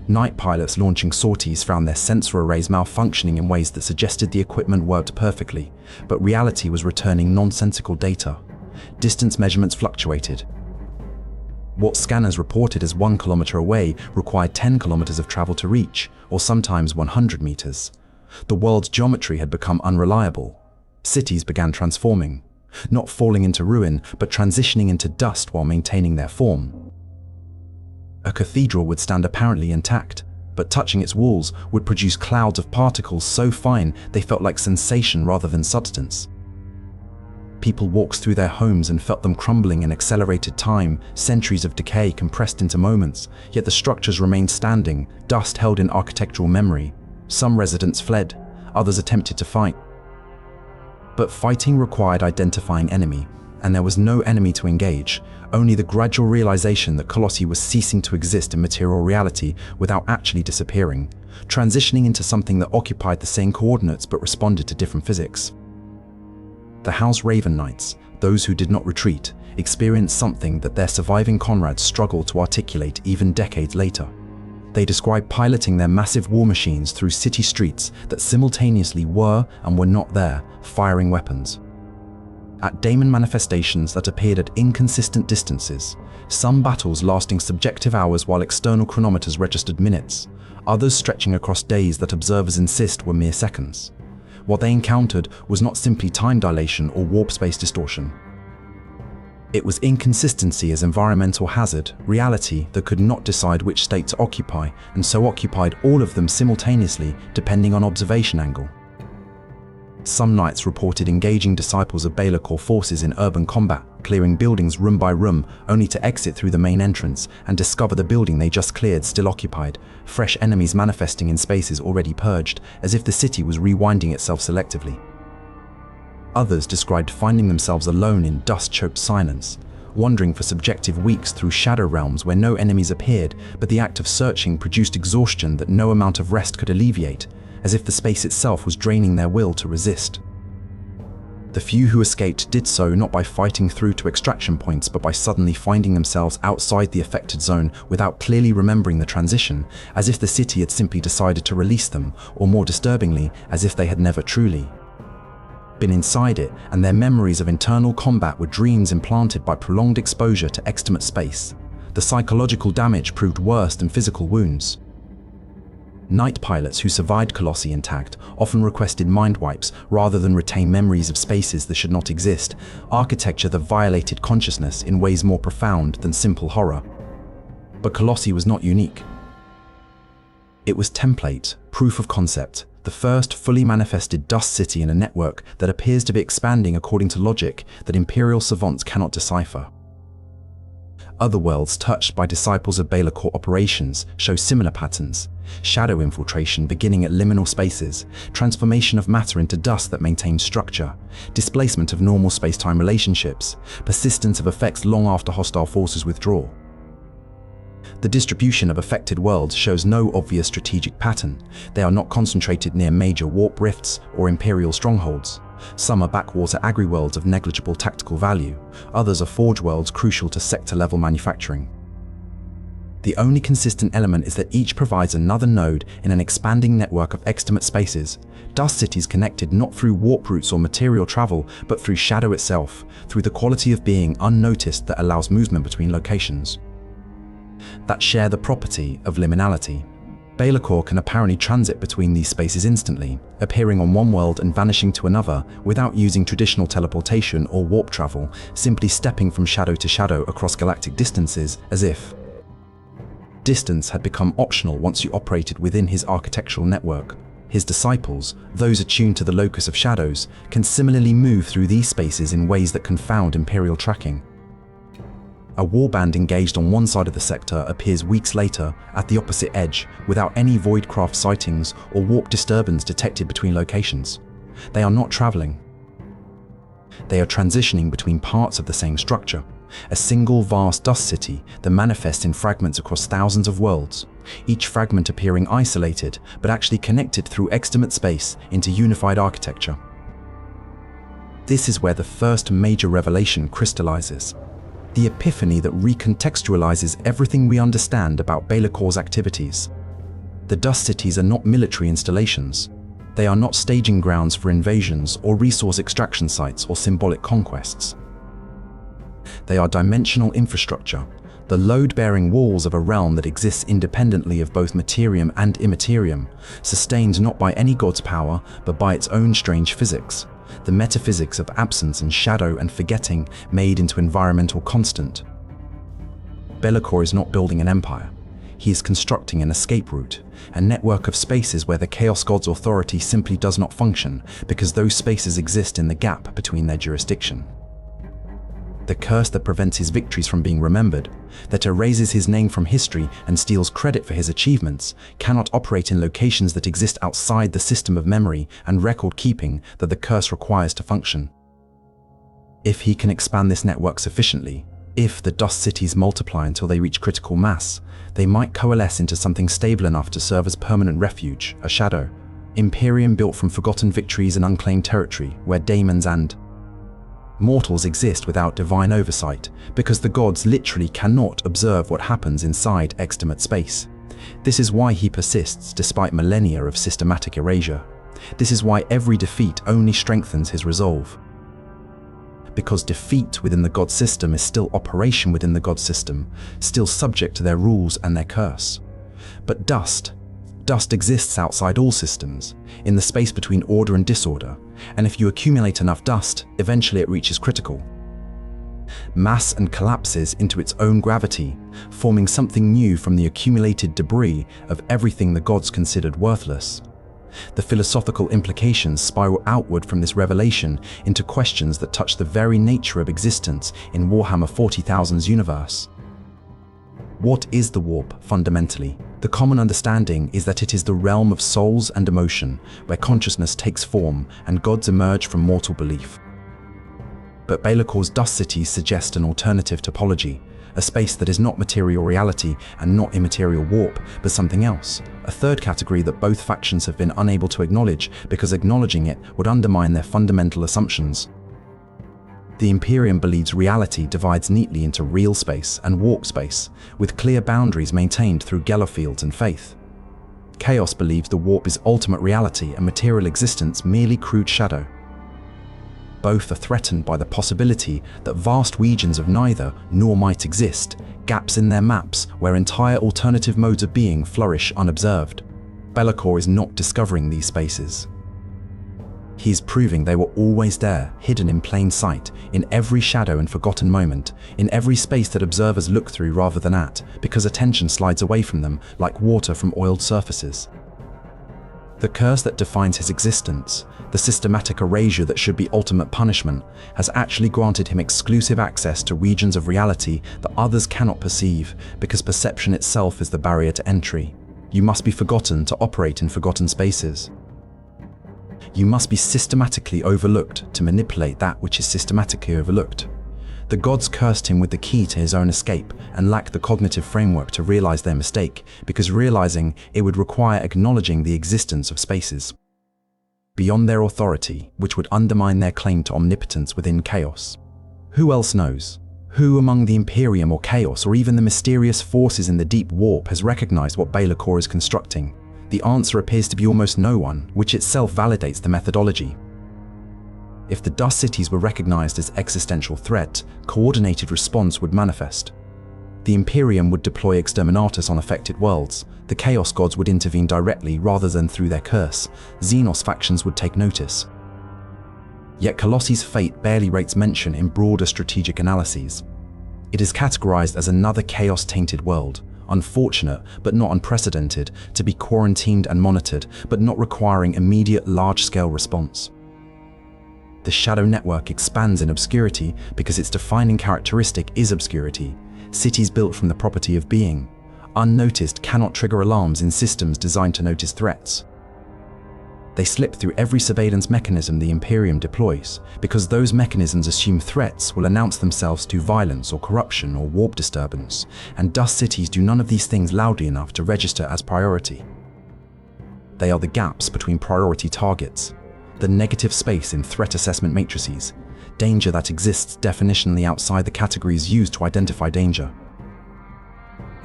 Night pilots launching sorties found their sensor arrays malfunctioning in ways that suggested the equipment worked perfectly, but reality was returning nonsensical data. Distance measurements fluctuated. What scanners reported as 1 kilometer away required 10 kilometers of travel to reach, or sometimes 100 meters. The world's geometry had become unreliable. Cities began transforming, not falling into ruin, but transitioning into dust while maintaining their form. A cathedral would stand apparently intact, but touching its walls would produce clouds of particles so fine they felt like sensation rather than substance. People walked through their homes and felt them crumbling in accelerated time, centuries of decay compressed into moments, yet the structures remained standing, dust held in architectural memory. Some residents fled, others attempted to fight. But fighting required identifying enemy, and there was no enemy to engage, only the gradual realization that Colossi was ceasing to exist in material reality without actually disappearing, transitioning into something that occupied the same coordinates but responded to different physics. The House Raven Knights, those who did not retreat, experienced something that their surviving comrades struggled to articulate even decades later. They described piloting their massive war machines through city streets that simultaneously were and were not there, firing weapons. At daemon manifestations that appeared at inconsistent distances, some battles lasting subjective hours while external chronometers registered minutes, others stretching across days that observers insist were mere seconds. What they encountered was not simply time dilation or warp space distortion. It was inconsistency as environmental hazard, reality that could not decide which state to occupy, and so occupied all of them simultaneously depending on observation angle. Some knights reported engaging disciples of Be'lakor forces in urban combat, clearing buildings room by room, only to exit through the main entrance and discover the building they just cleared still occupied, fresh enemies manifesting in spaces already purged, as if the city was rewinding itself selectively. Others described finding themselves alone in dust-choked silence, wandering for subjective weeks through shadow realms where no enemies appeared, but the act of searching produced exhaustion that no amount of rest could alleviate, as if the space itself was draining their will to resist. The few who escaped did so not by fighting through to extraction points, but by suddenly finding themselves outside the affected zone without clearly remembering the transition, as if the city had simply decided to release them, or more disturbingly, as if they had never truly been inside it, and their memories of internal combat were dreams implanted by prolonged exposure to extimate space. The psychological damage proved worse than physical wounds. Night pilots who survived Colossi intact often requested mind wipes rather than retain memories of spaces that should not exist, architecture that violated consciousness in ways more profound than simple horror. But Colossi was not unique. It was template, proof of concept, the first fully manifested dust city in a network that appears to be expanding according to logic that Imperial savants cannot decipher. Other worlds touched by disciples of Be'lakor operations show similar patterns: shadow infiltration beginning at liminal spaces, transformation of matter into dust that maintains structure, displacement of normal space-time relationships, persistence of effects long after hostile forces withdraw. The distribution of affected worlds shows no obvious strategic pattern. They are not concentrated near major warp rifts or Imperial strongholds. Some are backwater agri-worlds of negligible tactical value, others are forge worlds crucial to sector-level manufacturing. The only consistent element is that each provides another node in an expanding network of extimate spaces, dust cities connected not through warp routes or material travel, but through shadow itself, through the quality of being unnoticed that allows movement between locations that share the property of liminality. Be'lakor can apparently transit between these spaces instantly, appearing on one world and vanishing to another without using traditional teleportation or warp travel, simply stepping from shadow to shadow across galactic distances, as if distance had become optional once you operated within his architectural network. His disciples, those attuned to the locus of shadows, can similarly move through these spaces in ways that confound Imperial tracking. A warband engaged on one side of the sector appears weeks later at the opposite edge without any voidcraft sightings or warp disturbance detected between locations. They are not traveling. They are transitioning between parts of the same structure, a single vast dust city that manifests in fragments across thousands of worlds, each fragment appearing isolated but actually connected through extimate space into unified architecture. This is where the first major revelation crystallizes. The epiphany that recontextualizes everything we understand about Be'lakor's activities. The dust cities are not military installations. They are not staging grounds for invasions or resource extraction sites or symbolic conquests. They are dimensional infrastructure, the load-bearing walls of a realm that exists independently of both materium and immaterium, sustained not by any god's power, but by its own strange physics. The metaphysics of absence and shadow and forgetting made into environmental constant. Be'lakor is not building an empire. he is constructing an escape route, a network of spaces where the Chaos God's authority simply does not function because those spaces exist in the gap between their jurisdiction. The curse that prevents his victories from being remembered, that erases his name from history and steals credit for his achievements, cannot operate in locations that exist outside the system of memory and record-keeping that the curse requires to function. If he can expand this network sufficiently, if the dust cities multiply until they reach critical mass, they might coalesce into something stable enough to serve as permanent refuge, a shadow, Imperium built from forgotten victories and unclaimed territory, where daemons and mortals exist without divine oversight, because the gods literally cannot observe what happens inside Extimate space. This is why he persists despite millennia of systematic erasure. This is why every defeat only strengthens his resolve. Because defeat within the god system is still operation within the god system, still subject to their rules and their curse. But dust exists outside all systems, in the space between order and disorder, and if you accumulate enough dust, eventually it reaches critical mass and collapses into its own gravity, forming something new from the accumulated debris of everything the gods considered worthless. The philosophical implications spiral outward from this revelation into questions that touch the very nature of existence in Warhammer 40,000's universe. What is the warp, fundamentally? The common understanding is that it is the realm of souls and emotion, where consciousness takes form and gods emerge from mortal belief. But Be'lakor's dust cities suggest an alternative topology, a space that is not material reality and not immaterial warp, but something else, a third category that both factions have been unable to acknowledge because acknowledging it would undermine their fundamental assumptions. The Imperium believes reality divides neatly into real space and warp space, with clear boundaries maintained through Gellerfields and faith. Chaos believes the warp is ultimate reality and material existence merely crude shadow. Both are threatened by the possibility that vast regions of neither nor might exist, gaps in their maps where entire alternative modes of being flourish unobserved. Be'lakor is not discovering these spaces. He is proving they were always there, hidden in plain sight, in every shadow and forgotten moment, in every space that observers look through rather than at, because attention slides away from them like water from oiled surfaces. The curse that defines his existence, the systematic erasure that should be ultimate punishment, has actually granted him exclusive access to regions of reality that others cannot perceive, because perception itself is the barrier to entry. You must be forgotten to operate in forgotten spaces. You must be systematically overlooked to manipulate that which is systematically overlooked. The gods cursed him with the key to his own escape and lacked the cognitive framework to realize their mistake, because realizing it would require acknowledging the existence of spaces beyond their authority, which would undermine their claim to omnipotence within chaos. Who else knows? Who among the Imperium or Chaos or even the mysterious forces in the deep warp has recognized what Be'lakor is constructing? The answer appears to be almost no one, which itself validates the methodology. If the dust cities were recognized as existential threat, coordinated response would manifest. The Imperium would deploy exterminatus on affected worlds, the Chaos gods would intervene directly rather than through their curse, Xenos factions would take notice. Yet Colossi's fate barely rates mention in broader strategic analyses. It is categorized as another chaos-tainted world, unfortunate but not unprecedented, to be quarantined and monitored, but not requiring immediate large-scale response. The shadow network expands in obscurity because its defining characteristic is obscurity, cities built from the property of being. Unnoticed cannot trigger alarms in systems designed to notice threats. They slip through every surveillance mechanism the Imperium deploys, because those mechanisms assume threats will announce themselves to violence or corruption or warp disturbance, and dust cities do none of these things loudly enough to register as priority. They are the gaps between priority targets, the negative space in threat assessment matrices, danger that exists definitionally outside the categories used to identify danger.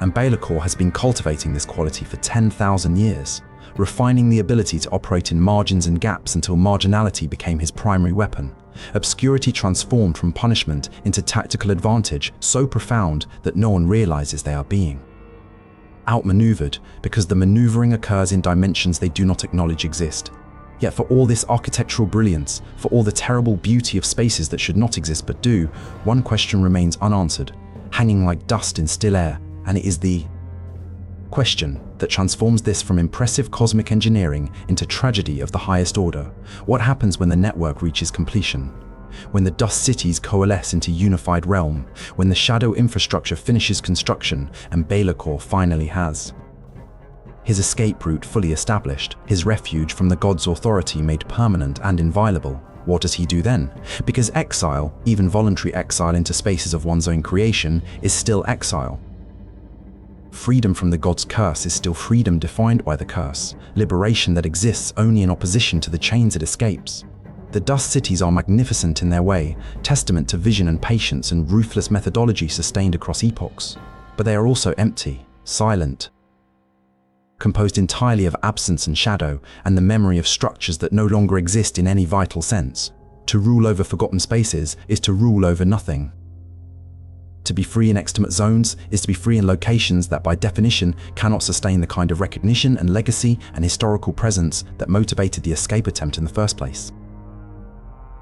And Be'lakor has been cultivating this quality for 10,000 years, refining the ability to operate in margins and gaps until marginality became his primary weapon. Obscurity transformed from punishment into tactical advantage so profound that no one realizes they are being outmaneuvered, because the maneuvering occurs in dimensions they do not acknowledge exist. Yet for all this architectural brilliance, for all the terrible beauty of spaces that should not exist but do, one question remains unanswered, hanging like dust in still air, and it is Question that transforms this from impressive cosmic engineering into tragedy of the highest order. What happens when the network reaches completion? When the dust cities coalesce into unified realm? When the shadow infrastructure finishes construction and Be'lakor finally has his escape route fully established, his refuge from the god's authority made permanent and inviolable? What does he do then? Because exile, even voluntary exile into spaces of one's own creation, is still exile. Freedom from the god's curse is still freedom defined by the curse, liberation that exists only in opposition to the chains it escapes. The dust cities are magnificent in their way, testament to vision and patience and ruthless methodology sustained across epochs. But they are also empty, silent, composed entirely of absence and shadow, and the memory of structures that no longer exist in any vital sense. To rule over forgotten spaces is to rule over nothing. To be free in extimate zones is to be free in locations that by definition cannot sustain the kind of recognition and legacy and historical presence that motivated the escape attempt in the first place.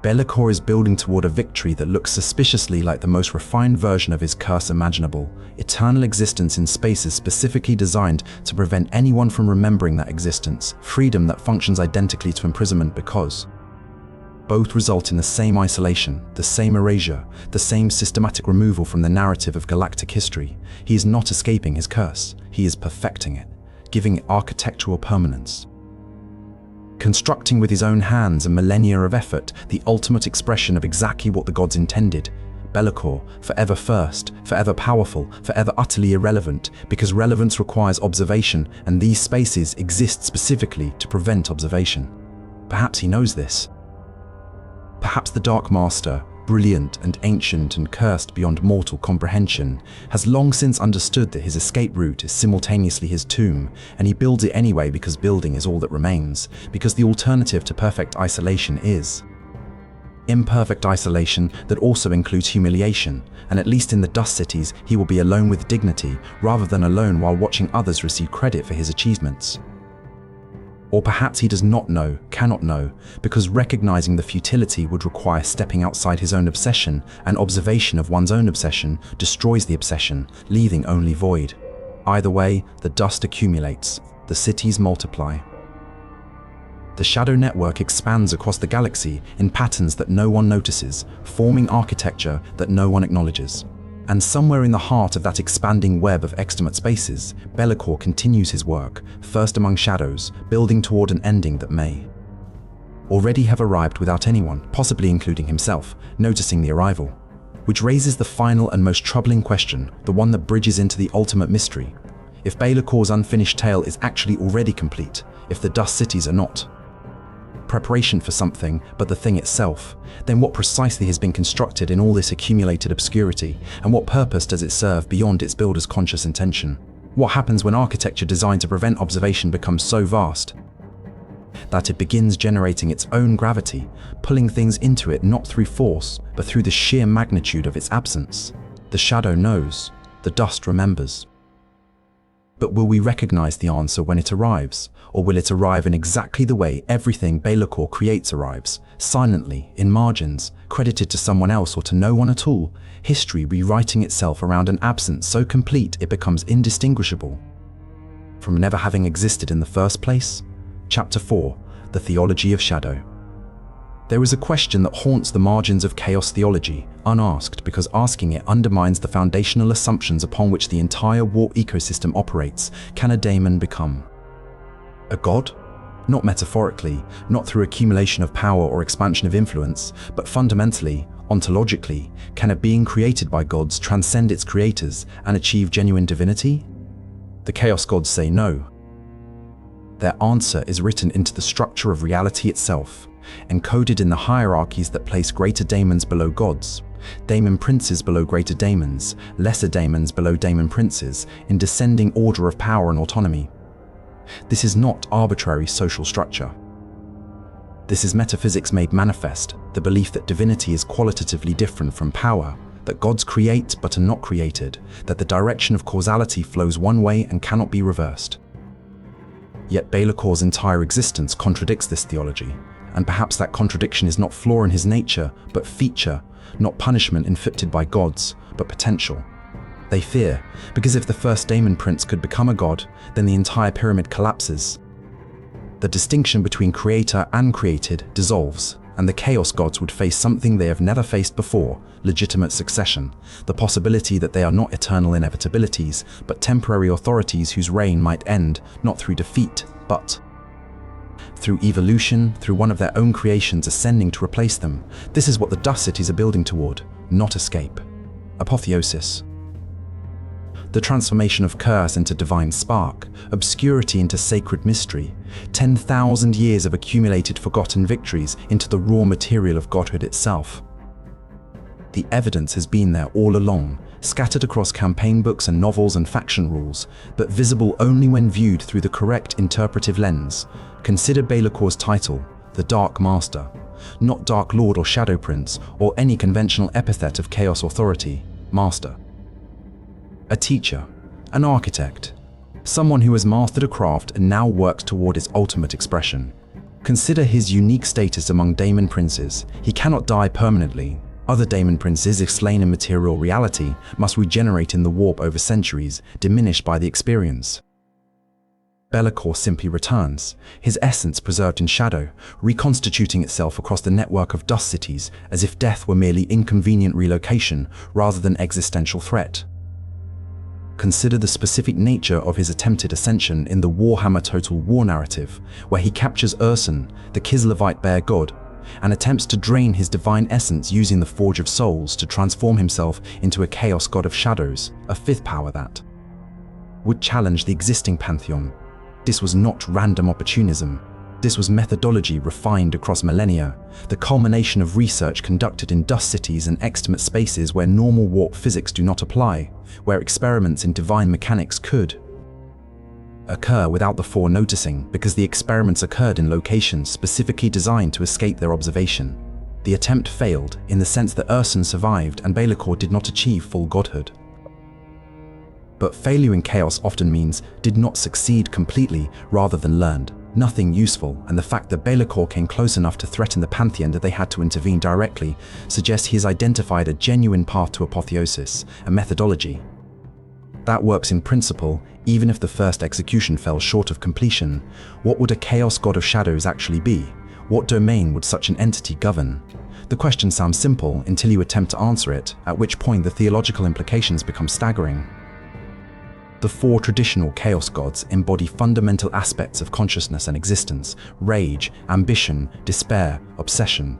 Be'lakor is building toward a victory that looks suspiciously like the most refined version of his curse imaginable, eternal existence in spaces specifically designed to prevent anyone from remembering that existence, freedom that functions identically to imprisonment because both result in the same isolation, the same erasure, the same systematic removal from the narrative of galactic history. He is not escaping his curse, he is perfecting it, giving it architectural permanence. Constructing with his own hands and millennia of effort, the ultimate expression of exactly what the gods intended. Be'lakor, forever first, forever powerful, forever utterly irrelevant, because relevance requires observation, and these spaces exist specifically to prevent observation. Perhaps he knows this. Perhaps the Dark Master, brilliant and ancient and cursed beyond mortal comprehension, has long since understood that his escape route is simultaneously his tomb, and he builds it anyway because building is all that remains, because the alternative to perfect isolation is imperfect isolation that also includes humiliation, and at least in the dust cities he will be alone with dignity rather than alone while watching others receive credit for his achievements. Or perhaps he does not know, cannot know, because recognizing the futility would require stepping outside his own obsession, and observation of one's own obsession destroys the obsession, leaving only void. Either way, the dust accumulates, the cities multiply. The shadow network expands across the galaxy in patterns that no one notices, forming architecture that no one acknowledges. And somewhere in the heart of that expanding web of extimate spaces, Be'lakor continues his work, first among shadows, building toward an ending that may already have arrived without anyone, possibly including himself, noticing the arrival. Which raises the final and most troubling question, the one that bridges into the ultimate mystery. If Be'lakor's unfinished tale is actually already complete, if the dust cities are not preparation for something but the thing itself, then what precisely has been constructed in all this accumulated obscurity, and what purpose does it serve beyond its builder's conscious intention? What happens when architecture designed to prevent observation becomes so vast that it begins generating its own gravity, pulling things into it not through force, but through the sheer magnitude of its absence? The shadow knows, the dust remembers. But will we recognize the answer when it arrives? Or will it arrive in exactly the way everything Be'lakor creates arrives, silently, in margins, credited to someone else or to no one at all, history rewriting itself around an absence so complete it becomes indistinguishable from never having existed in the first place? Chapter 4, The Theology of Shadow. There is a question that haunts the margins of chaos theology, unasked because asking it undermines the foundational assumptions upon which the entire warp ecosystem operates. Can a daemon become a god? Not metaphorically, not through accumulation of power or expansion of influence, but fundamentally, ontologically, can a being created by gods transcend its creators and achieve genuine divinity? The chaos gods say no. Their answer is written into the structure of reality itself, encoded in the hierarchies that place greater daemons below gods, daemon princes below greater daemons, lesser daemons below daemon princes, in descending order of power and autonomy. This is not arbitrary social structure. This is metaphysics made manifest, the belief that divinity is qualitatively different from power, that gods create but are not created, that the direction of causality flows one way and cannot be reversed. Yet Be'lakor's entire existence contradicts this theology, and perhaps that contradiction is not flaw in his nature, but feature, not punishment inflicted by gods, but potential. They fear, because if the first Daemon Prince could become a god, then the entire pyramid collapses. The distinction between creator and created dissolves, and the Chaos Gods would face something they have never faced before: legitimate succession, the possibility that they are not eternal inevitabilities, but temporary authorities whose reign might end not through defeat, but through evolution, through one of their own creations ascending to replace them. This is what the Dust Cities are building toward, not escape. Apotheosis. The transformation of curse into divine spark, obscurity into sacred mystery, 10,000 years of accumulated forgotten victories into the raw material of godhood itself. The evidence has been there all along, scattered across campaign books and novels and faction rules, but visible only when viewed through the correct interpretive lens. Consider Be'lakor's title, the Dark Master, not Dark Lord or Shadow Prince, or any conventional epithet of Chaos authority, Master. A teacher, an architect, someone who has mastered a craft and now works toward its ultimate expression. Consider his unique status among Daemon Princes. He cannot die permanently. Other Daemon Princes, if slain in material reality, must regenerate in the warp over centuries, diminished by the experience. Be'lakor simply returns, his essence preserved in shadow, reconstituting itself across the network of dust cities as if death were merely inconvenient relocation rather than existential threat. Consider the specific nature of his attempted ascension in the Warhammer Total War narrative, where he captures Ursun, the Kislevite bear god, and attempts to drain his divine essence using the Forge of Souls to transform himself into a Chaos God of Shadows, a fifth power that would challenge the existing pantheon. This was not random opportunism. This was methodology refined across millennia, the culmination of research conducted in dust cities and extimate spaces where normal warp physics do not apply, where experiments in divine mechanics could occur without the fore-noticing, because the experiments occurred in locations specifically designed to escape their observation. The attempt failed in the sense that Ursun survived and Be'lakor did not achieve full godhood. But failure in chaos often means did not succeed completely rather than learned nothing useful, and the fact that Be'lakor came close enough to threaten the pantheon that they had to intervene directly suggests he has identified a genuine path to apotheosis, a methodology that works in principle, even if the first execution fell short of completion. What would a Chaos God of Shadows actually be? What domain would such an entity govern? The question sounds simple until you attempt to answer it, at which point the theological implications become staggering. The four traditional Chaos Gods embody fundamental aspects of consciousness and existence: rage, ambition, despair, obsession.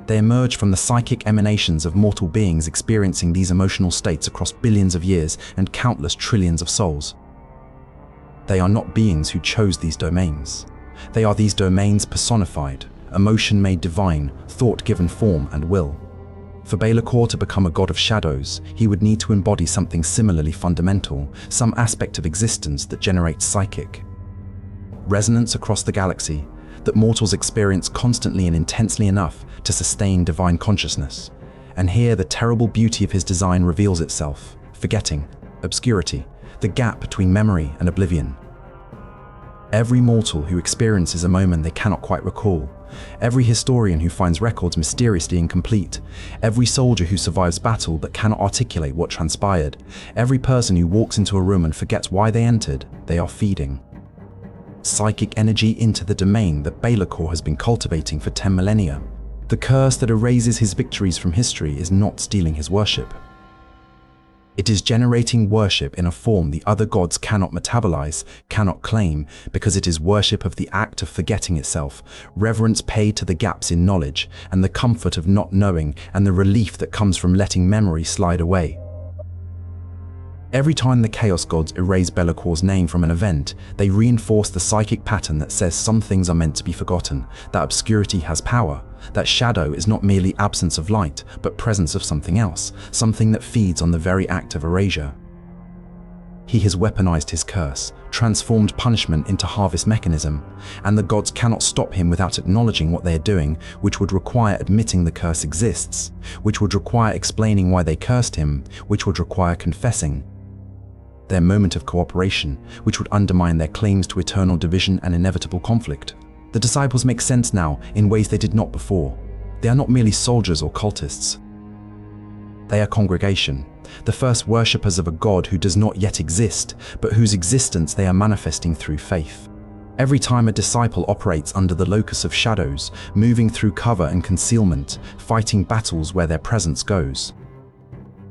They emerge from the psychic emanations of mortal beings experiencing these emotional states across billions of years and countless trillions of souls. They are not beings who chose these domains. They are these domains personified, emotion made divine, thought given form and will. For Be'lakor to become a god of shadows, he would need to embody something similarly fundamental, some aspect of existence that generates psychic resonance across the galaxy, that mortals experience constantly and intensely enough to sustain divine consciousness. And here the terrible beauty of his design reveals itself: forgetting, obscurity, the gap between memory and oblivion. Every mortal who experiences a moment they cannot quite recall, every historian who finds records mysteriously incomplete, every soldier who survives battle but cannot articulate what transpired, every person who walks into a room and forgets why they entered, they are feeding psychic energy into the domain that Be'lakor has been cultivating for 10 millennia. The curse that erases his victories from history is not stealing his worship. It is generating worship in a form the other gods cannot metabolize, cannot claim, because it is worship of the act of forgetting itself, reverence paid to the gaps in knowledge, and the comfort of not knowing, and the relief that comes from letting memory slide away. Every time the Chaos Gods erase Be'lakor's name from an event, they reinforce the psychic pattern that says some things are meant to be forgotten, that obscurity has power, that shadow is not merely absence of light, but presence of something else, something that feeds on the very act of erasure. He has weaponized his curse, transformed punishment into harvest mechanism, and the gods cannot stop him without acknowledging what they are doing, which would require admitting the curse exists, which would require explaining why they cursed him, which would require confessing their moment of cooperation, which would undermine their claims to eternal division and inevitable conflict. The disciples make sense now in ways they did not before. They are not merely soldiers or cultists. They are congregation, the first worshippers of a god who does not yet exist, but whose existence they are manifesting through faith. Every time a disciple operates under the locus of shadows, moving through cover and concealment, fighting battles where their presence goes.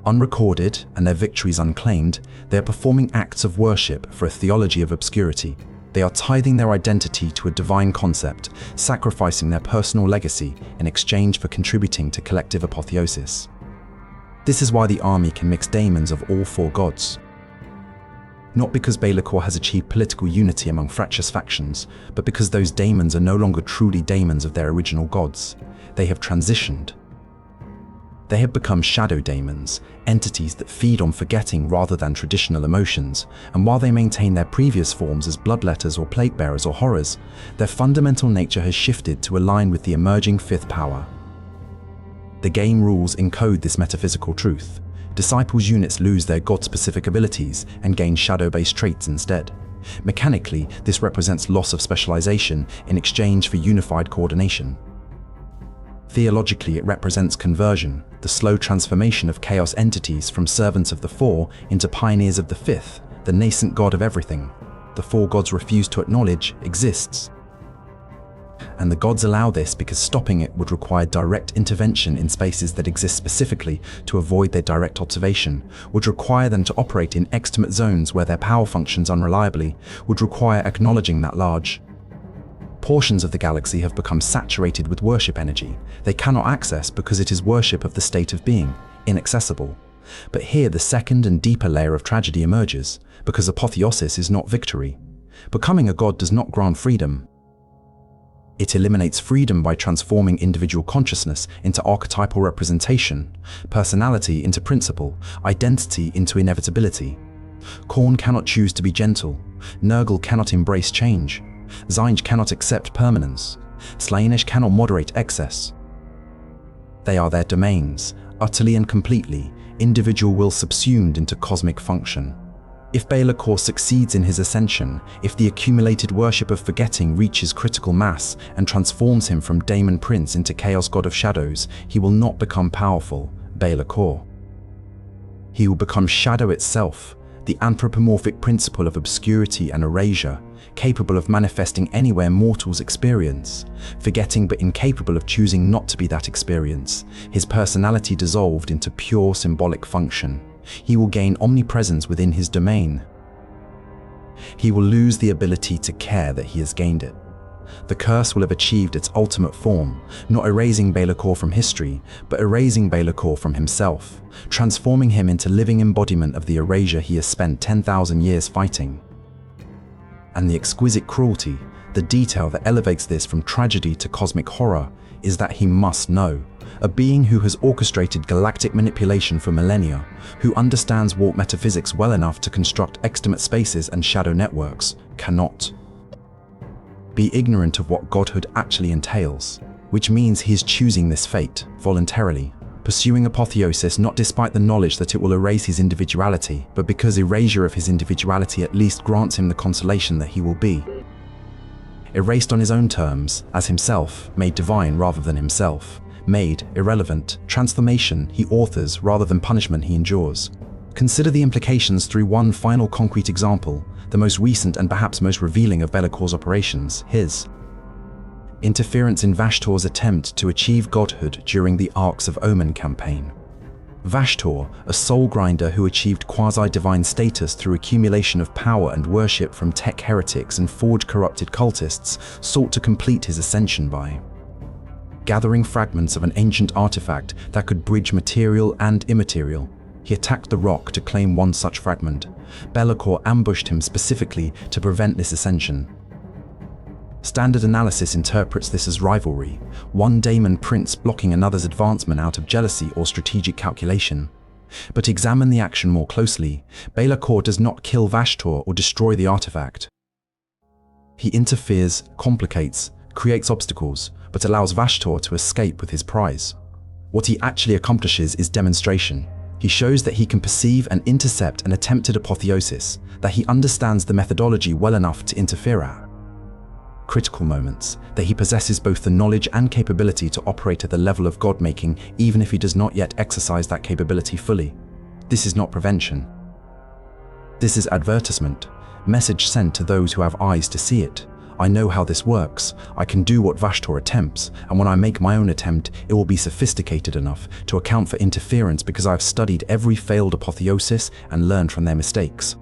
Unrecorded and their victories unclaimed, they are performing acts of worship for a theology of obscurity. They are tithing their identity to a divine concept, sacrificing their personal legacy in exchange for contributing to collective apotheosis. This is why the army can mix daemons of all four gods. Not because Be'lakor has achieved political unity among fractious factions, but because those daemons are no longer truly daemons of their original gods. They have transitioned. They have become shadow daemons, entities that feed on forgetting rather than traditional emotions, and while they maintain their previous forms as bloodletters or plague-bearers or horrors, their fundamental nature has shifted to align with the emerging fifth power. The game rules encode this metaphysical truth. Disciples' units lose their god-specific abilities and gain shadow-based traits instead. Mechanically, this represents loss of specialization in exchange for unified coordination. Theologically, it represents conversion, the slow transformation of chaos entities from servants of the four into pioneers of the fifth, the nascent god of everything. The four gods refuse to acknowledge exists. And the gods allow this because stopping it would require direct intervention in spaces that exist specifically to avoid their direct observation, would require them to operate in extimate zones where their power functions unreliably, would require acknowledging that large portions of the galaxy have become saturated with worship energy they cannot access because it is worship of the state of being, inaccessible. But here the second and deeper layer of tragedy emerges, because apotheosis is not victory. Becoming a god does not grant freedom. It eliminates freedom by transforming individual consciousness into archetypal representation, personality into principle, identity into inevitability. Khorne cannot choose to be gentle, Nurgle cannot embrace change, Tzeentch cannot accept permanence, Slaanesh cannot moderate excess. They are their domains, utterly and completely, individual will subsumed into cosmic function. If Be'lakor succeeds in his ascension, if the accumulated worship of forgetting reaches critical mass and transforms him from Daemon Prince into Chaos God of Shadows, he will not become powerful, Be'lakor. He will become shadow itself, the anthropomorphic principle of obscurity and erasure, capable of manifesting anywhere mortals experience, forgetting but incapable of choosing not to be that experience, his personality dissolved into pure symbolic function. He will gain omnipresence within his domain. He will lose the ability to care that he has gained it. The curse will have achieved its ultimate form, not erasing Be'lakor from history, but erasing Be'lakor from himself, transforming him into living embodiment of the erasure he has spent 10,000 years fighting. And the exquisite cruelty, the detail that elevates this from tragedy to cosmic horror, is that he must know. A being who has orchestrated galactic manipulation for millennia, who understands warp metaphysics well enough to construct extimate spaces and shadow networks, cannot be ignorant of what godhood actually entails, which means he is choosing this fate, voluntarily, pursuing apotheosis not despite the knowledge that it will erase his individuality, but because erasure of his individuality at least grants him the consolation that he will be erased on his own terms, as himself, made divine rather than himself. Made irrelevant, transformation he authors rather than punishment he endures. Consider the implications through one final concrete example, the most recent and perhaps most revealing of Be'lakor's operations, his interference in Vashtor's attempt to achieve godhood during the Arcs of Omen campaign. Vashtor, a soul grinder who achieved quasi-divine status through accumulation of power and worship from tech heretics and forge-corrupted cultists, sought to complete his ascension by gathering fragments of an ancient artifact that could bridge material and immaterial. He attacked the rock to claim one such fragment. Be'lakor ambushed him specifically to prevent this ascension. Standard analysis interprets this as rivalry, one Daemon Prince blocking another's advancement out of jealousy or strategic calculation. But examine the action more closely. Be'lakor does not kill Vashtor or destroy the artifact. He interferes, complicates, creates obstacles, but allows Vashtor to escape with his prize. What he actually accomplishes is demonstration. He shows that he can perceive and intercept an attempted apotheosis, that he understands the methodology well enough to interfere at critical moments, that he possesses both the knowledge and capability to operate at the level of God-making even if he does not yet exercise that capability fully. This is not prevention. This is advertisement, message sent to those who have eyes to see it. I know how this works. I can do what Vashtor attempts, and when I make my own attempt, it will be sophisticated enough to account for interference because I have studied every failed apotheosis and learned from their mistakes.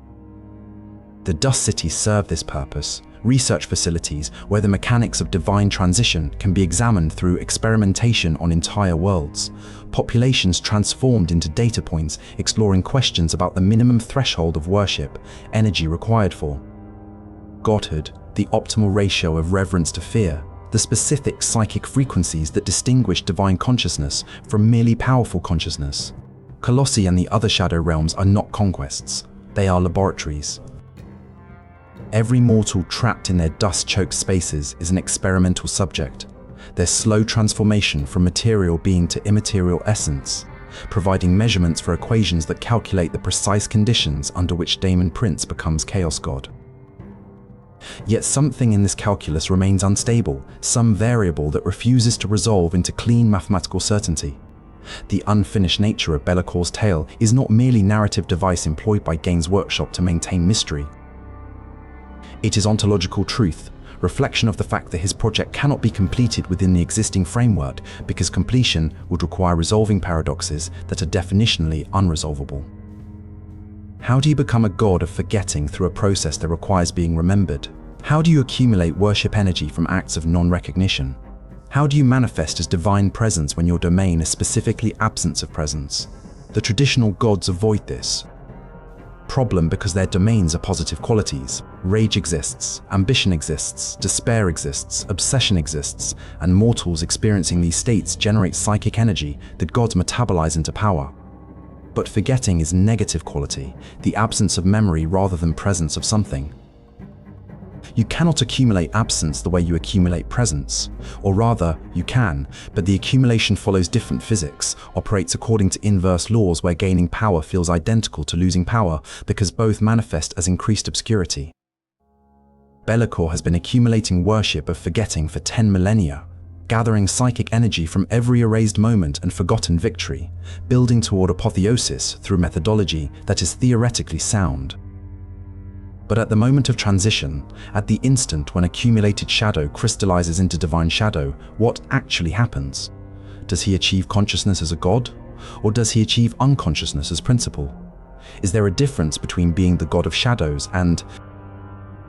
The Dust Cities serve this purpose, research facilities where the mechanics of divine transition can be examined through experimentation on entire worlds, populations transformed into data points exploring questions about the minimum threshold of worship, energy required for godhood, the optimal ratio of reverence to fear, the specific psychic frequencies that distinguish divine consciousness from merely powerful consciousness. Colossi and the other shadow realms are not conquests, they are laboratories. Every mortal trapped in their dust-choked spaces is an experimental subject, their slow transformation from material being to immaterial essence, providing measurements for equations that calculate the precise conditions under which Daemon Prince becomes Chaos God. Yet something in this calculus remains unstable, some variable that refuses to resolve into clean mathematical certainty. The unfinished nature of Be'lakor's tale is not merely narrative device employed by Gaines' workshop to maintain mystery. It is ontological truth, reflection of the fact that his project cannot be completed within the existing framework because completion would require resolving paradoxes that are definitionally unresolvable. How do you become a god of forgetting through a process that requires being remembered? How do you accumulate worship energy from acts of non-recognition? How do you manifest as divine presence when your domain is specifically absence of presence? The traditional gods avoid this problem because their domains are positive qualities. Rage exists, ambition exists, despair exists, obsession exists, and mortals experiencing these states generate psychic energy that gods metabolize into power. But forgetting is negative quality, the absence of memory rather than presence of something. You cannot accumulate absence the way you accumulate presence. Or rather, you can, but the accumulation follows different physics, operates according to inverse laws where gaining power feels identical to losing power because both manifest as increased obscurity. Be'lakor has been accumulating worship of forgetting for 10 millennia, gathering psychic energy from every erased moment and forgotten victory, building toward apotheosis through methodology that is theoretically sound. But at the moment of transition, at the instant when accumulated shadow crystallizes into divine shadow, what actually happens? Does he achieve consciousness as a god? Or does he achieve unconsciousness as principle? Is there a difference between being the god of shadows and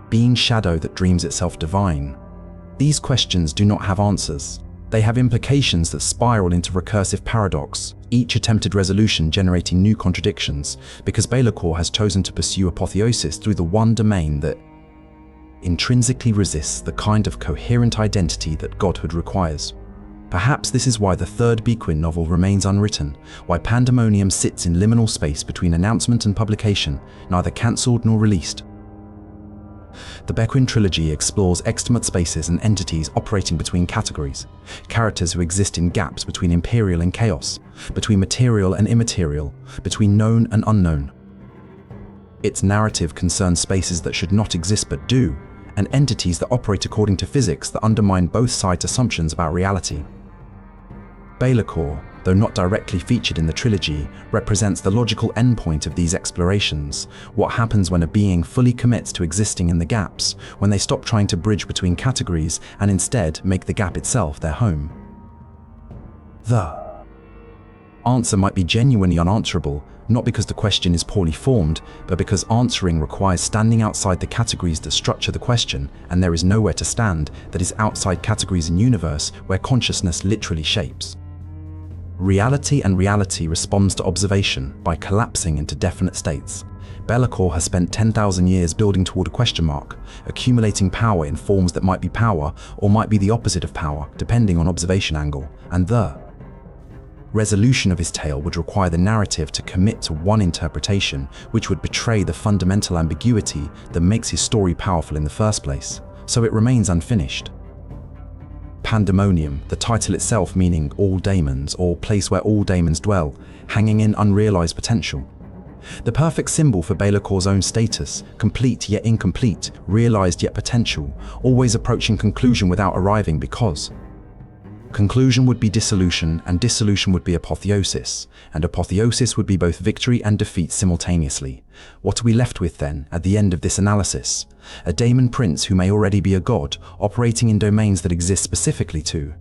being shadow that dreams itself divine? These questions do not have answers. They have implications that spiral into recursive paradox, each attempted resolution generating new contradictions, because Be'lakor has chosen to pursue apotheosis through the one domain that intrinsically resists the kind of coherent identity that godhood requires. Perhaps this is why the third Bequin novel remains unwritten, why Pandemonium sits in liminal space between announcement and publication, neither cancelled nor released. The Bequin trilogy explores extimate spaces and entities operating between categories, characters who exist in gaps between imperial and chaos, between material and immaterial, between known and unknown. Its narrative concerns spaces that should not exist but do, and entities that operate according to physics that undermine both sides' assumptions about reality. Be'lakor, though not directly featured in the trilogy, represents the logical endpoint of these explorations, what happens when a being fully commits to existing in the gaps, when they stop trying to bridge between categories and instead make the gap itself their home. The answer might be genuinely unanswerable, not because the question is poorly formed, but because answering requires standing outside the categories that structure the question, and there is nowhere to stand that is outside categories and universe where consciousness literally shapes. Reality and reality responds to observation by collapsing into definite states. Be'lakor has spent 10,000 years building toward a question mark, accumulating power in forms that might be power or might be the opposite of power, depending on observation angle, and the resolution of his tale would require the narrative to commit to one interpretation, which would betray the fundamental ambiguity that makes his story powerful in the first place, so it remains unfinished. Pandemonium, the title itself meaning all daemons, or place where all daemons dwell, hanging in unrealized potential. The perfect symbol for Be'lakor's own status, complete yet incomplete, realized yet potential, always approaching conclusion without arriving because Conclusion would be dissolution, and dissolution would be apotheosis, and apotheosis would be both victory and defeat simultaneously. What are we left with then, at the end of this analysis? A Daemon Prince who may already be a god, operating in domains that exist specifically to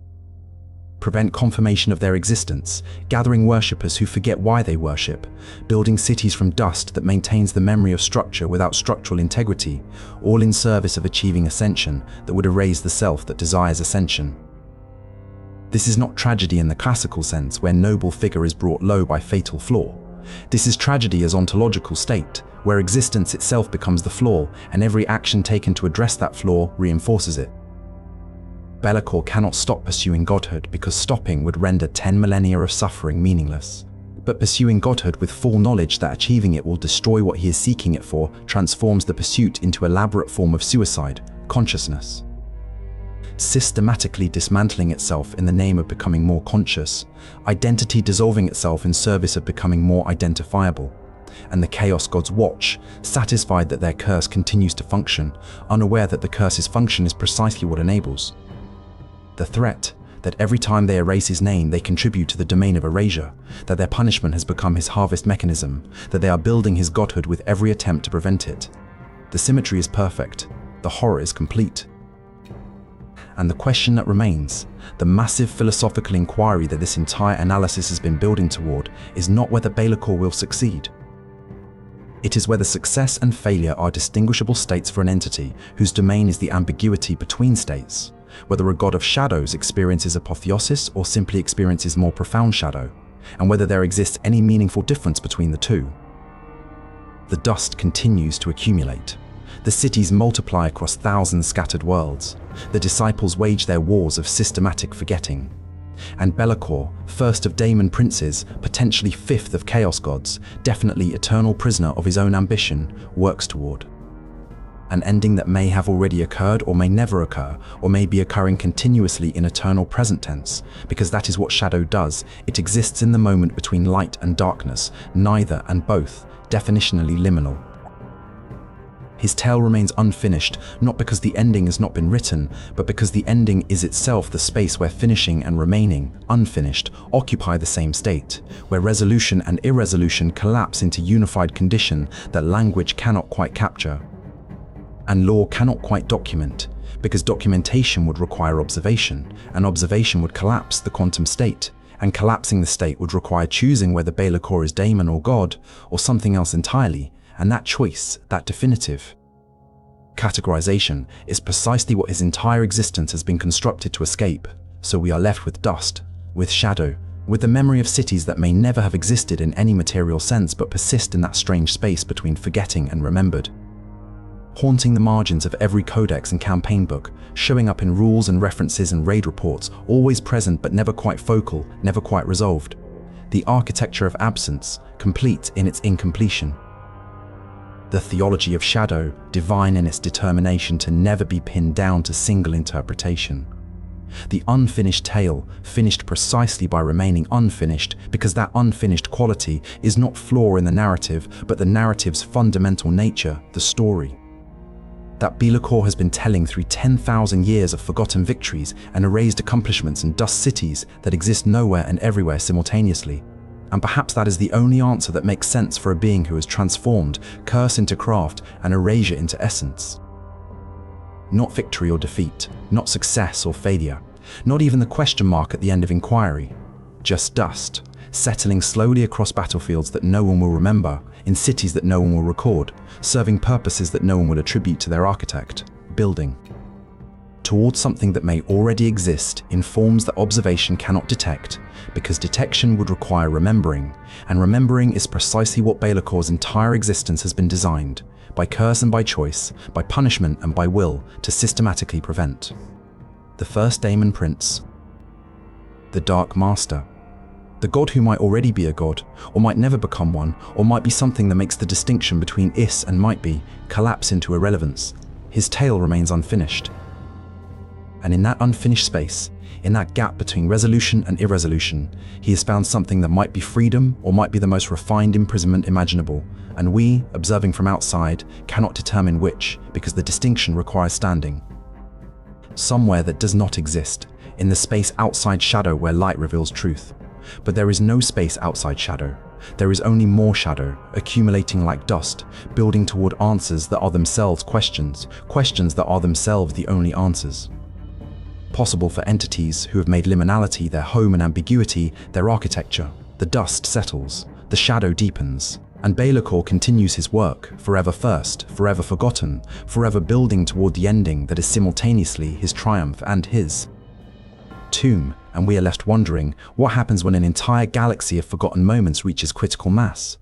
prevent confirmation of their existence, gathering worshippers who forget why they worship, building cities from dust that maintains the memory of structure without structural integrity, all in service of achieving ascension that would erase the self that desires ascension. This is not tragedy in the classical sense, where noble figure is brought low by fatal flaw. This is tragedy as ontological state, where existence itself becomes the flaw, and every action taken to address that flaw reinforces it. Be'lakor cannot stop pursuing godhood because stopping would render 10 millennia of suffering meaningless. But pursuing godhood with full knowledge that achieving it will destroy what he is seeking it for transforms the pursuit into an elaborate form of suicide, consciousness. Systematically dismantling itself in the name of becoming more conscious, identity dissolving itself in service of becoming more identifiable. And the Chaos Gods watch, satisfied that their curse continues to function, unaware that the curse's function is precisely what enables the threat, that every time they erase his name they contribute to the domain of erasure, that their punishment has become his harvest mechanism, that they are building his godhood with every attempt to prevent it. The symmetry is perfect, the horror is complete. And the question that remains, the massive philosophical inquiry that this entire analysis has been building toward, is not whether Be'lakor will succeed. It is whether success and failure are distinguishable states for an entity whose domain is the ambiguity between states, whether a god of shadows experiences apotheosis or simply experiences more profound shadow, and whether there exists any meaningful difference between the two. The dust continues to accumulate. The cities multiply across thousands scattered worlds. The disciples wage their wars of systematic forgetting. And Be'lakor, first of Daemon Princes, potentially fifth of Chaos Gods, definitely eternal prisoner of his own ambition, works toward an ending that may have already occurred or may never occur, or may be occurring continuously in eternal present tense, because that is what shadow does. It exists in the moment between light and darkness, neither and both, definitionally liminal. His tale remains unfinished, not because the ending has not been written, but because the ending is itself the space where finishing and remaining, unfinished, occupy the same state, where resolution and irresolution collapse into unified condition that language cannot quite capture, and law cannot quite document, because documentation would require observation, and observation would collapse the quantum state, and collapsing the state would require choosing whether Be'lakor is daemon or god, or something else entirely, and that choice, that definitive categorization, is precisely what his entire existence has been constructed to escape. So we are left with dust, with shadow, with the memory of cities that may never have existed in any material sense but persist in that strange space between forgetting and remembered, haunting the margins of every codex and campaign book, showing up in rules and references and raid reports, always present but never quite focal, never quite resolved. The architecture of absence, complete in its incompletion. The theology of shadow, divine in its determination to never be pinned down to single interpretation. The unfinished tale, finished precisely by remaining unfinished, because that unfinished quality is not flaw in the narrative, but the narrative's fundamental nature, the story. That Be'lakor has been telling through 10,000 years of forgotten victories and erased accomplishments and dust cities that exist nowhere and everywhere simultaneously. And perhaps that is the only answer that makes sense for a being who has transformed curse into craft and erasure into essence. Not victory or defeat, not success or failure, not even the question mark at the end of inquiry. Just dust, settling slowly across battlefields that no one will remember, in cities that no one will record, serving purposes that no one will attribute to their architect, building. Towards something that may already exist in forms that observation cannot detect, because detection would require remembering, and remembering is precisely what Be'lakor's entire existence has been designed, by curse and by choice, by punishment and by will, to systematically prevent. The first Daemon Prince, the Dark Master, the god who might already be a god, or might never become one, or might be something that makes the distinction between is and might be collapse into irrelevance. His tale remains unfinished. And in that unfinished space, in that gap between resolution and irresolution, he has found something that might be freedom or might be the most refined imprisonment imaginable, and we, observing from outside, cannot determine which, because the distinction requires standing. Somewhere that does not exist, in the space outside shadow where light reveals truth. But there is no space outside shadow. There is only more shadow, accumulating like dust, building toward answers that are themselves questions, questions that are themselves the only answers. Possible for entities who have made liminality their home and ambiguity their architecture, the dust settles, the shadow deepens, and Be'lakor continues his work, forever first, forever forgotten, forever building toward the ending that is simultaneously his triumph and his tomb. And we are left wondering, what happens when an entire galaxy of forgotten moments reaches critical mass?